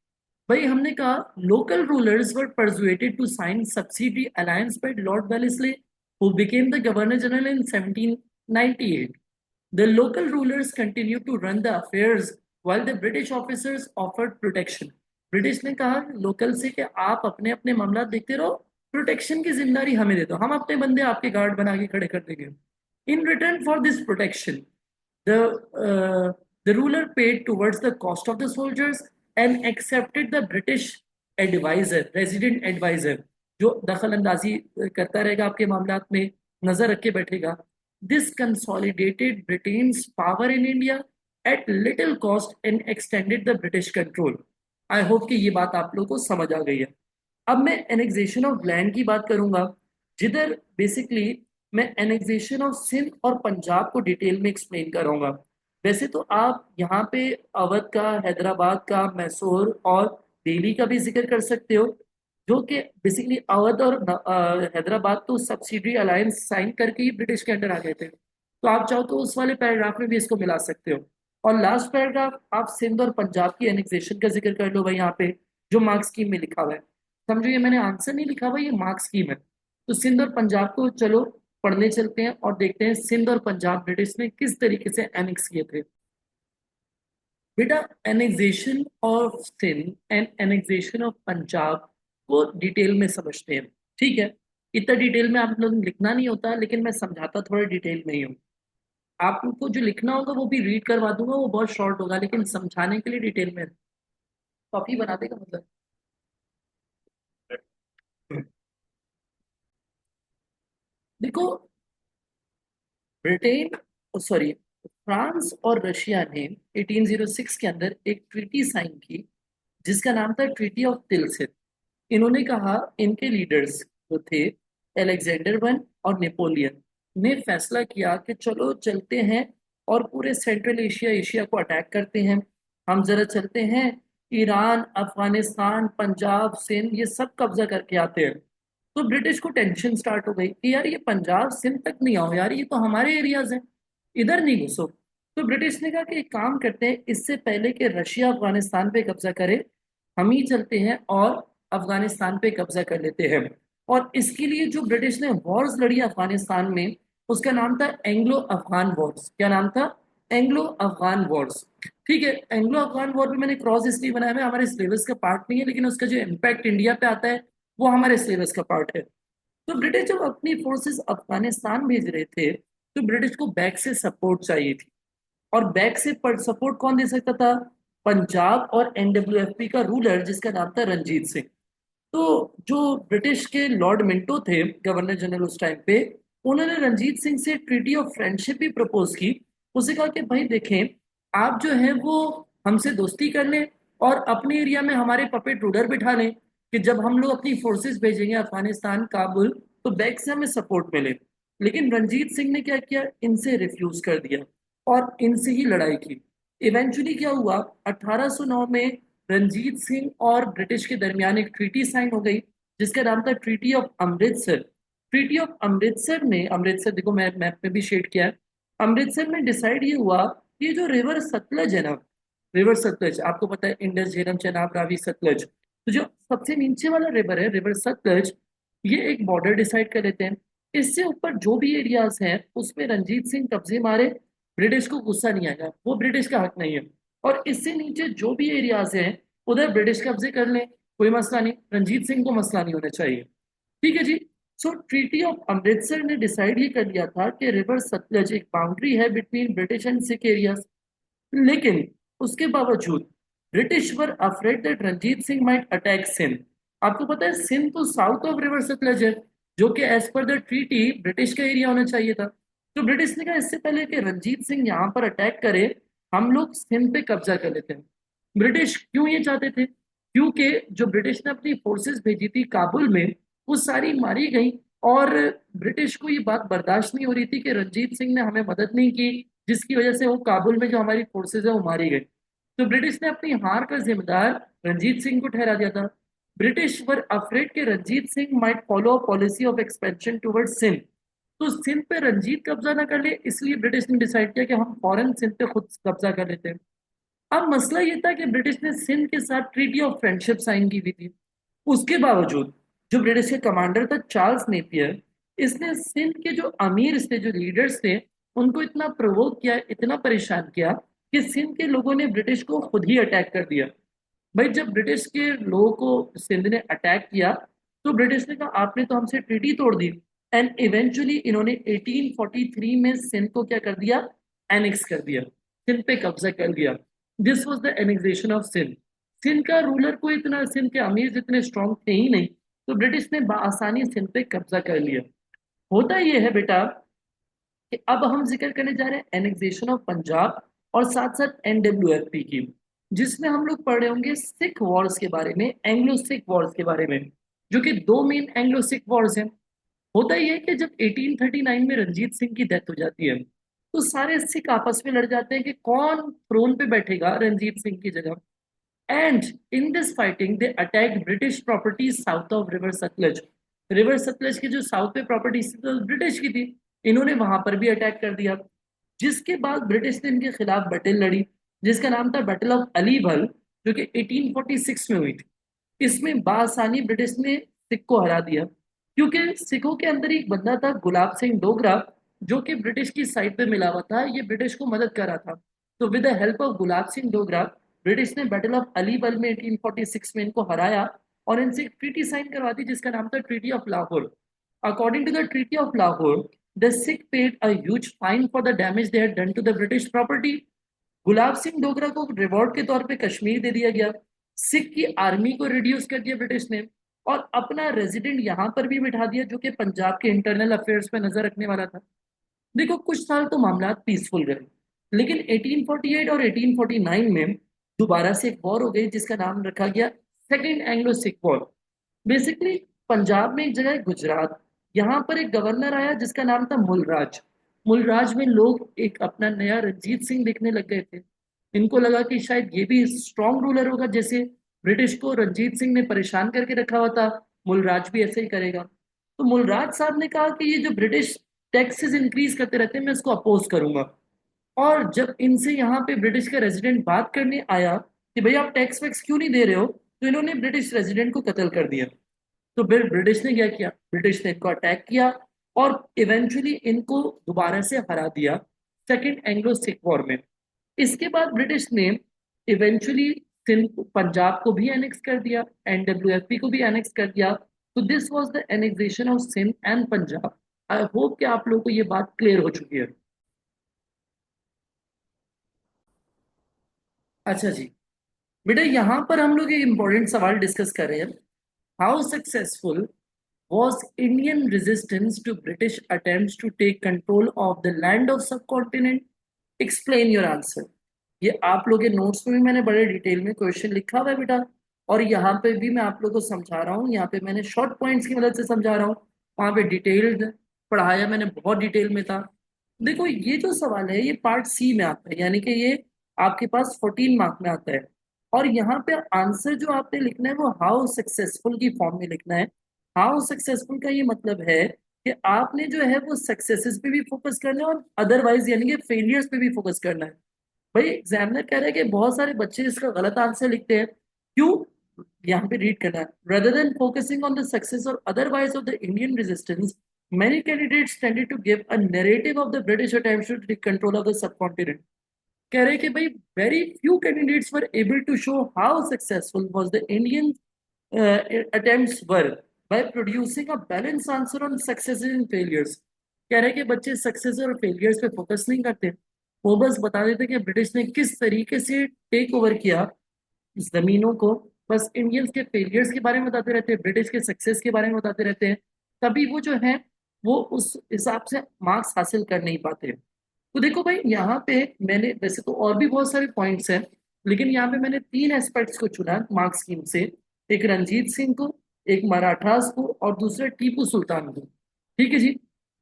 भाई हमने कहा local rulers were persuaded to sign subsidiary alliance by Lord Wellesley, who became the Governor General in 1798. The local rulers continued to run the affairs while the British officers offered protection. British ने कहा local से कि आप अपने अपने मामला देखते रहो, प्रोटेक्शन की जिम्मेदारी हमें दे दो, हम अपने बंदे आपके गार्ड बना के खड़े कर देंगे। In return for this protection, the the ruler paid towards the cost of the soldiers and accepted the British advisor, resident advisor, जो दखल अंदाजी करता रहेगा आपके मामलात में, नजर रख के बैठेगा। This consolidated Britain's power in India at little cost and extended the British control. I hope कि ये बात आप लोगों को समझ आ गई है। अब मैं एनेक्सेशन ऑफ लैंड की बात करूंगा, जिधर बेसिकली मैं एनेक्सेशन ऑफ सिंध और पंजाब को डिटेल में एक्सप्लेन करूंगा। वैसे तो आप यहाँ पे अवध का, हैदराबाद का, मैसूर और दिल्ली का भी जिक्र कर सकते हो, जो कि बेसिकली अवध और हैदराबाद तो सब्सिडरी अलायंस साइन करके ही ब्रिटिश के अंडर आ गए थे। तो आप चाहो तो उस वाले पैराग्राफ में भी इसको मिला सकते हो। और लास्ट पैराग्राफ आप सिंध और पंजाब की एनेक्सेशन का जिक्र कर लो भाई, यहाँ पे जो मार्क्स स्कीम में लिखा हुआ है। समझो ये मैंने आंसर नहीं लिखा हुआ, ये मार्क्स स्कीम है। तो सिंध और पंजाब को चलो पढ़ने चलते हैं और देखते हैं सिंध और पंजाब ब्रिटिश ने किस तरीके से एनेक्स किए थे। बेटा, annexation of Sindh and annexation of Punjab को डिटेल में समझते हैं। ठीक है, इतना डिटेल में आप लोग लिखना नहीं होता, लेकिन मैं समझाता थोड़ा डिटेल में ही हूँ। आपको जो लिखना होगा वो भी रीड करवा दूंगा, वो बहुत शॉर्ट होगा, लेकिन समझाने के लिए डिटेल में कॉपी बना देगा मतलब। देखो, ब्रिटेन, सॉरी, फ्रांस और रशिया ने 1806 के अंदर एक ट्रीटी साइन की जिसका नाम था ट्रीटी ऑफ तिलसित। इन्होंने कहा, इनके लीडर्स जो थे अलेक्जेंडर वन और नेपोलियन ने फैसला किया कि चलो चलते हैं और पूरे सेंट्रल एशिया एशिया को अटैक करते हैं। हम जरा चलते हैं ईरान, अफगानिस्तान, पंजाब, सिंध ये सब कब्जा करके आते हैं। तो ब्रिटिश को टेंशन स्टार्ट हो गई कि यार ये पंजाब सिंध तक नहीं आओ यार, ये तो हमारे एरियाज हैं, इधर नहीं घुसो। तो ब्रिटिश ने कहा कि एक काम करते हैं, इससे पहले कि रशिया अफगानिस्तान पे कब्जा करे, हम ही चलते हैं और अफगानिस्तान पे कब्जा कर लेते हैं। और इसके लिए जो ब्रिटिश ने वॉर्स लड़ी अफगानिस्तान में, उसका नाम था एंग्लो अफगान वॉर्स। क्या नाम था? Anglo Afghan Wars. ठीक है, एंग्लो अफगान वॉर भी मैंने क्रॉस इसलिए बनाया है, हमारे सिलेबस का पार्ट नहीं है, लेकिन उसका जो इम्पैक्ट इंडिया पे आता है वो हमारे सिलेबस का पार्ट है। तो ब्रिटिश जब अपनी फोर्सेस अफगानिस्तान भेज रहे थे, तो ब्रिटिश को बैक से सपोर्ट चाहिए थी। और बैक से सपोर्ट कौन दे सकता था? पंजाब और एनडब्ल्यूएफपी का रूलर जिसका नाम था रंजीत सिंह। तो जो ब्रिटिश के लॉर्ड मिंटो थे गवर्नर जनरल उस टाइम पे, उन्होंने रंजीत सिंह से ट्रीटी ऑफ फ्रेंडशिप भी प्रपोज की। उसे कहा कि भाई देखें, आप जो है वो हमसे दोस्ती कर लें, और अपने एरिया में हमारे पपेट रूलर बिठा लें कि जब हम लोग अपनी फोर्सेस भेजेंगे अफगानिस्तान काबुल तो बैक से हमें सपोर्ट मिले। लेकिन रंजीत सिंह ने क्या किया, इनसे रिफ्यूज कर दिया और इनसे ही लड़ाई की। इवेंचुअली क्या हुआ, 1809 में रंजीत सिंह और ब्रिटिश के दरमियान एक ट्रीटी साइन हो गई जिसका नाम था treaty of Amritsar. Treaty of Amritsar में, अमृतसर देखो मैं मैप में भी शेड किया है, अमृतसर में डिसाइड ये हुआ कि ये जो रिवर सतलज है ना, रिवर सतलज आपको पता है, इंडस झेलम चनाब रावी सतलज, तो जो सबसे नीचे वाला रिवर है रिवर सतलज, ये एक बॉर्डर डिसाइड कर लेते हैं। इससे ऊपर जो भी एरियाज हैं उसमें रंजीत सिंह कब्जे मारे, ब्रिटिश को गुस्सा नहीं आएगा, वो ब्रिटिश का हक नहीं है। और इससे नीचे जो भी एरियाज हैं उधर ब्रिटिश कब्जे कर लें, कोई मसला नहीं, रंजीत सिंह को मसला नहीं होना चाहिए। ठीक है जी। सो ट्रीटी ऑफ अमृतसर ने डिसाइड ये कर लिया था कि रिवर सतलज एक बाउंड्री है between British and Sikh areas. लेकिन उसके बावजूद British were afraid that Ranjit Singh might attack Sindh. आपको पता है सिंध तो साउथ ऑफ रिवर सतलज है, जो कि as per the treaty British का एरिया होना चाहिए था। तो ब्रिटिश ने कहा इससे पहले कि रंजीत सिंह यहाँ पर अटैक करे, हम लोग सिंध पे कब्जा कर लेते हैं। ब्रिटिश क्यों ये चाहते थे, क्योंकि जो ब्रिटिश ने अपनी फोर्सेस भेजी थी काबुल में वो सारी मारी गई, और ब्रिटिश को ये बात बर्दाश्त नहीं हो रही थी कि रंजीत सिंह ने हमें मदद नहीं की, जिसकी वजह से वो काबुल में जो हमारी फोर्सेज है वो मारी गई। तो ब्रिटिश ने अपनी हार का जिम्मेदार रंजीत सिंह को ठहरा दिया था। ब्रिटिश वर अफ्रेड के Ranjit Singh might follow a policy of expansion towards Sindh. तो सिंध पे रंजीत कब्जा ना कर ले, इसलिए ब्रिटिश ने डिसाइड किया कि हम फौरन सिंध पे खुद कब्जा कर लेते हैं। अब मसला ये था कि ब्रिटिश ने सिंध के साथ ट्रीटी ऑफ फ्रेंडशिप साइन की हुई थी। उसके बावजूद जो ब्रिटिश के कमांडर था चार्ल्स नेपियर, इसने सिंध के जो अमीर थे, जो लीडर्स थे, उनको इतना प्रोवोक किया, इतना परेशान किया कि सिंध के लोगों ने ब्रिटिश को खुद ही अटैक कर दिया। भाई जब ब्रिटिश के लोगों को सिंध ने अटैक किया तो ब्रिटिश ने कहा आपने तो हमसे ट्रीटी तोड़ दी। एंड इवेंचुअली इन्होंने 1843 में सिंध को क्या कर दिया, एनेक्स कर दिया, सिंध पे कब्जा कर दिया। This was the annexation of Sindh. Sindh का रूलर को इतना, सिंध के अमीर जितने स्ट्रांग थे ही नहीं, तो ब्रिटिश ने आसानी सिंध पे कब्जा कर लिया। होता यह है बेटा कि अब हम जिक्र करने जा रहे हैं एनेक्सेशन ऑफ पंजाब और साथ साथ एनडब्ल्यूएफपी की, जिसमें हम लोग पढ़ रहे होंगे सिख वॉर्स के बारे में, एंग्लो सिख वॉर्स के बारे में, जो कि दो मेन एंग्लो सिख वॉर्स हैं। होता ही है कि जब 1839 में रंजीत सिंह की डेथ हो जाती है तो सारे सिख आपस में लड़ जाते हैं कि कौन थ्रोन पे बैठेगा रंजीत सिंह की जगह। And in this fighting they attacked British properties south of river Sutlej. River Sutlej की जो साउथ पे प्रॉपर्टीज थी तो ब्रिटिश की थी, इन्होंने वहां पर भी अटैक कर दिया। जिसके बाद ब्रिटिश ने इनके खिलाफ बैटल लड़ी जिसका नाम था बैटल ऑफ अलीभल, जो कि 1846 में हुई थी। इसमें बासानी ब्रिटिश ने सिख को हरा दिया, क्योंकि सिखों के अंदर एक बंदा था गुलाब सिंह डोगरा, जो कि ब्रिटिश की साइड पे मिला हुआ था, ये ब्रिटिश को मदद कर रहा था। तो with the help of gulab Singh Dogra British ने बैटल ऑफ अलीबल में 1846 में इनको हराया और इनसे एक ट्रीटी साइन करवा दी जिसका नाम था treaty of Lahore. According to the treaty of Lahore the Sikh paid a huge fine for the damage they had done to the British property. Gulab Singh Dogra को रिवॉर्ड के तौर पे कश्मीर दे दिया गया, सिख की आर्मी को रिड्यूस कर दिया ब्रिटिश ने, और अपना रेजिडेंट यहाँ पर भी बिठा दिया जो कि पंजाब के इंटरनल अफेयर्स पे नजर रखने वाला था। देखो कुछ साल तो मामला पीसफुल रहे, लेकिन 1848 और 1849 में दोबारा से एक वॉर हो गई जिसका नाम रखा गया second Anglo Sikh war. Basically Punjab में एक जगह है गुजरात, यहाँ पर एक गवर्नर आया जिसका नाम था मुलराज। मुलराज में लोग एक अपना नया रंजीत सिंह देखने लग गए थे। इनको लगा कि शायद ये भी स्ट्रांग रूलर होगा, जैसे ब्रिटिश को रंजीत सिंह ने परेशान करके रखा हुआ था, मुलराज भी ऐसे ही करेगा। तो मुलराज साहब ने कहा कि ये जो ब्रिटिश टैक्सेस इंक्रीज करते रहते हैं मैं इसको अपोज करूंगा। और जब इनसे यहाँ पे ब्रिटिश का रेजिडेंट बात करने आया कि भाई आप टैक्स वैक्स क्यों नहीं दे रहे हो, तो इन्होंने ब्रिटिश रेजिडेंट को कत्ल कर दिया। तो फिर ब्रिटिश ने क्या किया, ब्रिटिश ने इनको अटैक किया और इवेंचुअली इनको दोबारा से हरा दिया सेकेंड एंग्लो सिख वॉर में। इसके बाद ब्रिटिश ने इवेंचुअली सिंध पंजाब को भी एनेक्स कर दिया, एनडब्ल्यूएफपी को भी एनेक्स कर दिया। तो this was the annexation of Sindh and Punjab. I hope कि आप लोगों को ये बात क्लियर हो चुकी है। अच्छा जी, बेटा यहाँ पर हम लोग एक इम्पोर्टेंट सवाल डिस्कस कर रहे हैं। How successful was Indian resistance to British attempts to take control of the land of subcontinent? Explain your answer. ये आप लोग के नोट्स में भी मैंने बड़े डिटेल में क्वेश्चन लिखा हुआ है बेटा, और यहाँ पे भी मैं आप लोगों को समझा रहा हूँ, यहाँ पे मैंने शॉर्ट पॉइंट्स की मदद से समझा रहा हूँ। वहाँ पे डिटेल्ड पढ़ाया मैंने, बहुत डिटेल में था। देखो ये जो सवाल है ये पार्ट सी में आता है, यानी कि ये आपके पास 14 मार्क में आता है। और यहाँ पे आंसर जो आपने लिखना है वो हाउ सक्सेसफुल की फॉर्म में लिखना है। हाउ सक्सेसफुल का ये मतलब है कि आपने जो है वो सक्सेसेस पे भी फोकस करना है और अदरवाइज यानी कि फेलियर्स पे भी फोकस करना है। भाई एग्जामिनर कह रहा है कि बहुत सारे बच्चे इसका गलत आंसर लिखते हैं, क्यों? यहाँ पे रीड करना है, rather than focusing on the success or otherwise of the Indian resistance, many candidates tended to give a narrative of the British attempts to take control of the subcontinent. कह रहे हैं कि भाई very few candidates were able to show how successful was the Indian attempts were by producing a balanced answer on successes and failures. कह रहे हैं कि बच्चे सक्सेस और फेलियर्स पे फोकस नहीं करते, वो बस बता देते कि ब्रिटिश ने किस तरीके से टेक ओवर किया जमीनों को। बस इंडियंस के फेलियर्स के बारे में बताते रहते हैं, ब्रिटिश के सक्सेस के बारे में बताते रहते हैं। तभी वो जो है वो उस हिसाब से मार्क्स हासिल कर नहीं पाते। तो देखो भाई यहाँ पे मैंने वैसे तो और भी बहुत सारे पॉइंट्स हैं, लेकिन यहाँ पे मैंने 3 एस्पेक्ट्स को चुना मार्क्स स्कीम से। एक रंजीत सिंह को, एक मराठास को, और दूसरा टीपू सुल्तान को। ठीक है जी।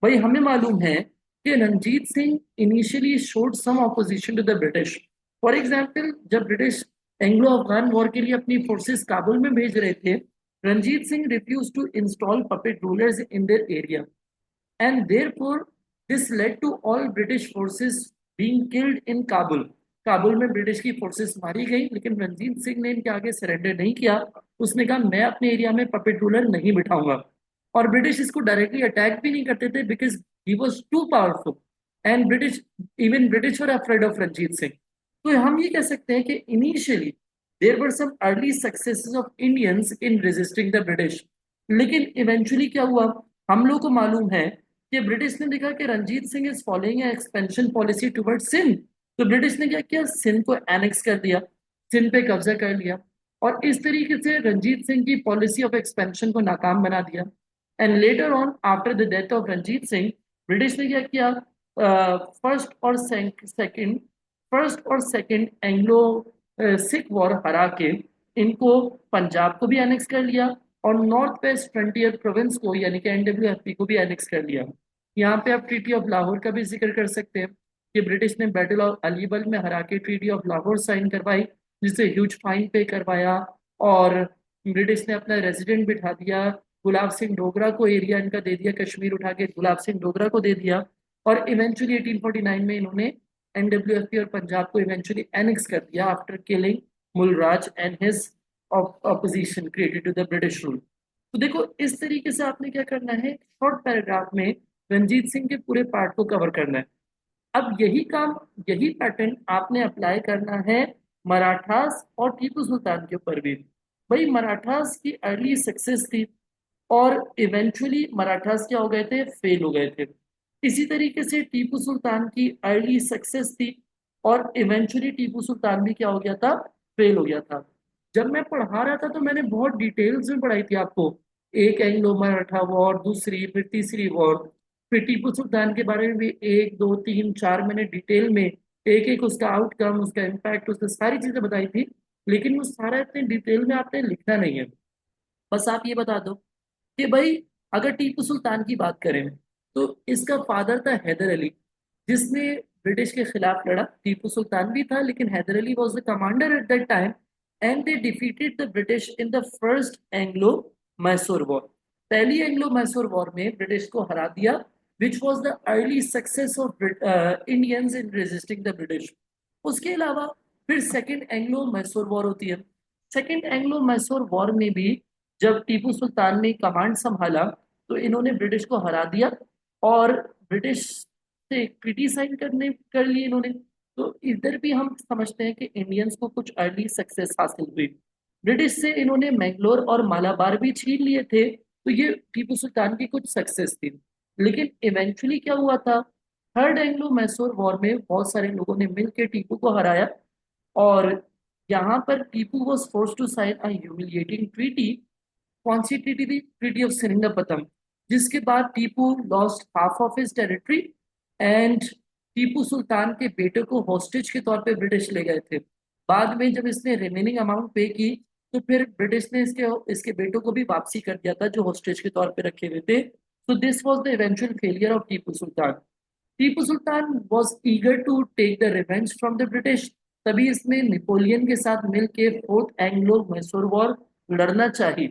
भाई हमें मालूम है कि Ranjit Singh initially showed some opposition to the British. For example जब ब्रिटिश एंग्लो अफगान वॉर के लिए अपनी फोर्सेस काबुल में भेज रहे थे, Ranjit Singh refuse to install puppet rulers in their area, and therefore this led to all British forces being killed in Kabul. Kabul में British की फोर्सेस मारी गई, लेकिन रंजीत सिंह ने इनके आगे सरेंडर नहीं किया। उसने कहा मैं अपने एरिया में पपेट रूलर नहीं बिठाऊंगा, और ब्रिटिश इसको डायरेक्टली अटैक भी नहीं करते थे because he was too powerful, and British even British were afraid of Ranjit Singh. तो हम ये कह सकते हैं कि initially there were some early successes of Indians in resisting the British, लेकिन इवेंचुअली क्या हुआ, हम लोग को मालूम है कि ब्रिटिश ने देखा कि Ranjit Singh is following expansion policy toward Sindh. तो ब्रिटिश ने क्या किया, सिंध को एनेक्स कर दिया, सिंध पे कब्जा कर लिया, और इस तरीके से रंजीत सिंह की पॉलिसी ऑफ एक्सपेंशन को नाकाम बना दिया। And later on after the death of Ranjit Singh, British ने क्या किया, फर्स्ट और सेकंड फर्स्ट और सेकंड एंग्लो सिख वॉर हरा के इनको पंजाब को भी एनेक्स कर लिया, और नॉर्थ वेस्ट फ्रंटियर प्रोविंस को यानी कि एनडब्ल्यूएफपी को भी एनेक्स कर लिया। यहाँ पे आप ट्रीटी ऑफ लाहौर का भी जिक्र कर सकते हैं कि ब्रिटिश ने बैटल ऑफ अलीबल में हरा के ट्रीटी ऑफ लाहौर साइन करवाई, जिससे ह्यूज फाइन पे करवाया, और ब्रिटिश ने अपना रेजिडेंट बिठा दिया, गुलाब सिंह डोगरा को एरिया इनका दे दिया, कश्मीर उठा के गुलाब सिंह डोगरा को दे दिया। और इवेंचुअली 1849 में इन्होंने एनडब्ल्यूएफपी और पंजाब को इवेंचुअली एनेक्स कर दिया after killing Mulraj and his opposition created to the British rule. तो देखो इस तरीके से आपने क्या करना है, शॉर्ट पैराग्राफ में रंजीत सिंह के पूरे पार्ट को कवर करना है। अब यही काम, यही पैटर्न आपने अप्लाई करना है मराठास और टीपू सुल्तान के ऊपर भी। भाई मराठास की अर्ली सक्सेस थी, और इवेंचुअली मराठास क्या हो गए थे, फेल हो गए थे। इसी तरीके से टीपू सुल्तान की अर्ली सक्सेस थी, और इवेंचुअली टीपू सुल्तान भी क्या हो गया था, फेल हो गया था। जब मैं पढ़ा रहा था तो मैंने बहुत डिटेल्स में पढ़ाई थी आपको, एक एंग्लो मराठा वॉर, दूसरी फिर तीसरी वॉर, फिर टीपू सुल्तान के बारे में भी 1 2 3 4 मैंने डिटेल में एक एक उसका आउटकम, उसका इम्पैक्ट, उसका सारी चीजें बताई थी। लेकिन वो सारा इतने डिटेल में आपने लिखना नहीं है। बस आप ये बता दो कि भाई अगर टीपू सुल्तान की बात करें तो इसका फादर था हैदर अली, जिसने ब्रिटिश के खिलाफ लड़ा। टीपू सुल्तान भी था, लेकिन Hyder Ali was the commander at that time, and they defeated the British in the first Anglo Mysore war. पहली एंग्लो मैसूर वॉर में ब्रिटिश को हरा दिया, which was the early success of Indians in resisting the British. उसके अलावा फिर सेकेंड एंग्लो मैसूर वॉर होती है। सेकेंड एंग्लो मैसूर वॉर में भी जब टीपू सुल्तान ने कमांड संभाला तो इन्होंने ब्रिटिश को हरा दिया, और ब्रिटिश से ट्रीटी साइन करने कर ली इन्होंने। तो इधर भी हम समझते हैं कि इंडियंस को कुछ अर्ली सक्सेस हासिल हुई। ब्रिटिश से इन्होंने मैंगलोर और मालाबार भी छीन लिए थे, तो ये टीपू सुल्तान की कुछ सक्सेस थी। लेकिन इवेंचुअली क्या हुआ था, थर्ड एंग्लो मैसूर वॉर में बहुत सारे लोगों ने मिलकर टीपू को हराया, और यहाँ पर Tipu was force to sign a humiliating treaty. कौन सी ट्रीटी थी, ट्रीटी ऑफ सेरिंगपतम, जिसके बाद Tipu lost half of his territory, and Tipu Sultan के बेटे को हॉस्टेज के तौर पे ब्रिटिश ले गए थे। बाद में जब इसने रिमेनिंग अमाउंट पे की, तो फिर ब्रिटिश ने इसके इसके बेटों को भी वापसी कर दिया था जो हॉस्टेज के तौर पे रखे हुए थे। So this was the eventual failure of Tipu Sultan. Tipu Sultan was eager to take the revenge from the British. तभी इसने नेपोलियन के साथ मिलके फोर्थ एंग्लो मैसूर वॉर लड़ना चाही।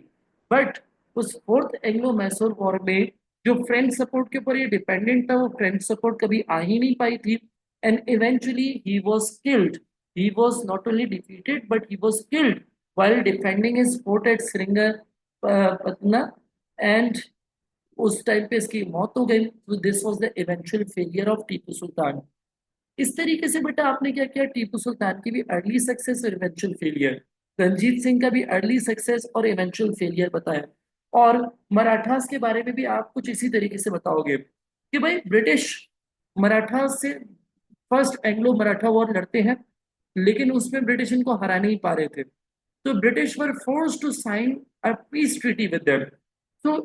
बट उस फोर्थ एंग्लो मैसूर वॉर में जो फ्रेंच सपोर्ट के ऊपर ये डिपेंडेंट था, वो फ्रेंच सपोर्ट कभी आ ही नहीं पाई थी। And eventually he was killed. He was not only defeated but he was killed while defending his fort at Sringapatna, and उस टाइम पे इसकी मौत हो गई। तो this was the eventual failure of Tipu Sultan. इस तरीके से बेटा आपने क्या किया, टीपू सुल्तान की भी अर्ली सक्सेस और इवेंचुअल फेलियर, रंजीत सिंह का भी अर्ली सक्सेस और इवेंचुअल फेलियर बताया। और मराठास के बारे में भी आप कुछ इसी तरीके से बताओगे कि भाई ब्रिटिश मराठास से फर्स्ट एंग्लो मराठा वॉर लड़ते हैं, लेकिन उसमें ब्रिटिश इनको हरा नहीं पा रहे थे। तो British were force to sign a peace treaty with them. So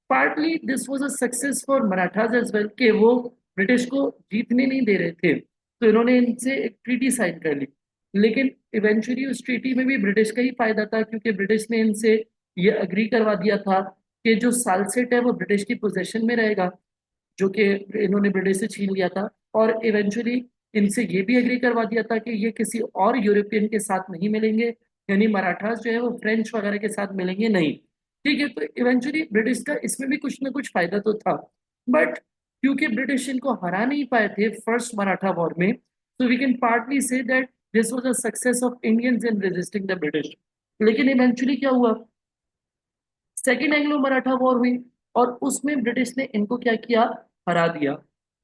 partly this was a success for Marathas as well, कि वो ब्रिटिश को जीतने नहीं दे रहे थे, तो इन्होंने इनसे एक ट्रीटी साइन कर ली। लेकिन इवेंचुअली उस ट्रीटी में भी ब्रिटिश का ही फायदा था, क्योंकि ब्रिटिश ने इनसे ये अग्री करवा दिया था कि जो सालसेट है वो ब्रिटिश की पोजेशन में रहेगा, जो कि इन्होंने ब्रिटिश से छीन लिया था। और इवेंचुअली इनसे ये भी एग्री करवा दिया था कि ये किसी और यूरोपियन के साथ नहीं मिलेंगे, यानी मराठास जो है वो फ्रेंच वगैरह के साथ मिलेंगे नहीं। ठीक है, तो इवेंचुअली ब्रिटिश का इसमें भी कुछ ना कुछ फायदा तो था। बट क्योंकि ब्रिटिश इनको हरा नहीं पाए थे फर्स्ट मराठा वॉर में, so we can partly say that this was a success of Indians in resisting the British। लेकिन इवेंचुअली क्या हुआ, सेकेंड एंग्लो मराठा वॉर हुई, और उसमें ब्रिटिश ने इनको क्या किया, हरा दिया।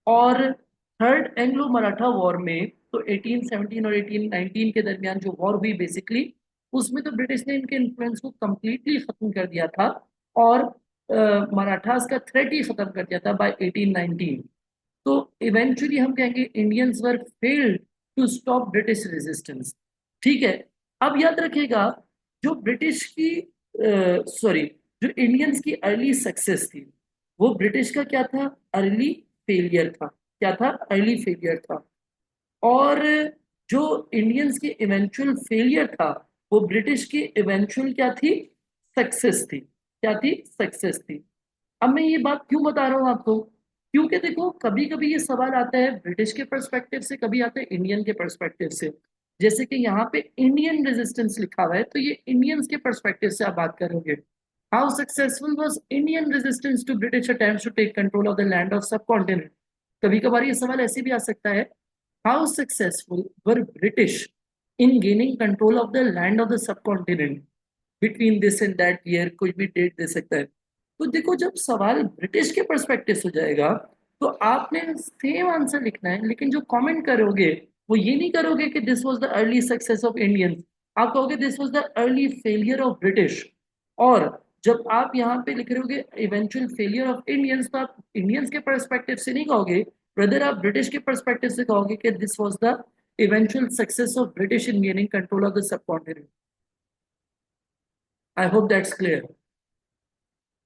और थर्ड एंग्लो मराठा वॉर में तो 1817 और 1819 के दरमियान जो वॉर हुई बेसिकली, उसमें तो ब्रिटिश ने इनके इन्फ्लुएंस को कंप्लीटली खत्म कर दिया था, और मराठास का थ्रेट ही खत्म कर दिया था बाय 1819। तो इवेंचुअली हम कहेंगे Indians were failed to stop British resistance. ठीक है, अब याद रखिएगा, जो ब्रिटिश की सॉरी जो इंडियंस की अर्ली सक्सेस थी, वो ब्रिटिश का क्या था, अर्ली फेलियर था। क्या था, अर्ली फेलियर था। और जो इंडियंस की इवेंचुअल फेलियर था, वो ब्रिटिश की इवेंचुअल क्या थी, सक्सेस थी। क्या थी, सक्सेस थी। अब मैं ये बात क्यों बता रहा हूँ आपको, क्योंकि देखो कभी कभी ये सवाल आता है ब्रिटिश के पर्सपेक्टिव से, कभी आता है इंडियन के पर्सपेक्टिव से। जैसे कि यहाँ पे इंडियन रेजिस्टेंस लिखा हुआ है, तो ये इंडियंस के पर्सपेक्टिव से आप बात करोगे। How successful was Indian resistance to British attempts to take control of the land of subcontinent. कभी कभार ये सवाल ऐसे भी आ सकता है, how successful were British in gaining control of the land of the subcontinent between this and that year, कुछ भी डेट दे सकता है। तो देखो जब सवाल ब्रिटिश के पर्सपेक्टिव से जाएगा, तो आपने सेम आंसर लिखना है, लेकिन जो कमेंट करोगे वो ये नहीं करोगे कि this was the early success of Indians, आप कहोगे this was the early failure of British. और जब आप यहाँ पे लिख रहे होगे इवेंचुअल फेलियर ऑफ इंडियंस, तो आप इंडियंस के पर्सपेक्टिव से नहीं कहोगे, ब्रदर आप ब्रिटिश के पर्सपेक्टिव से कहोगे कि this was the eventual success of British in gaining control of the सब continent. I hope that's clear.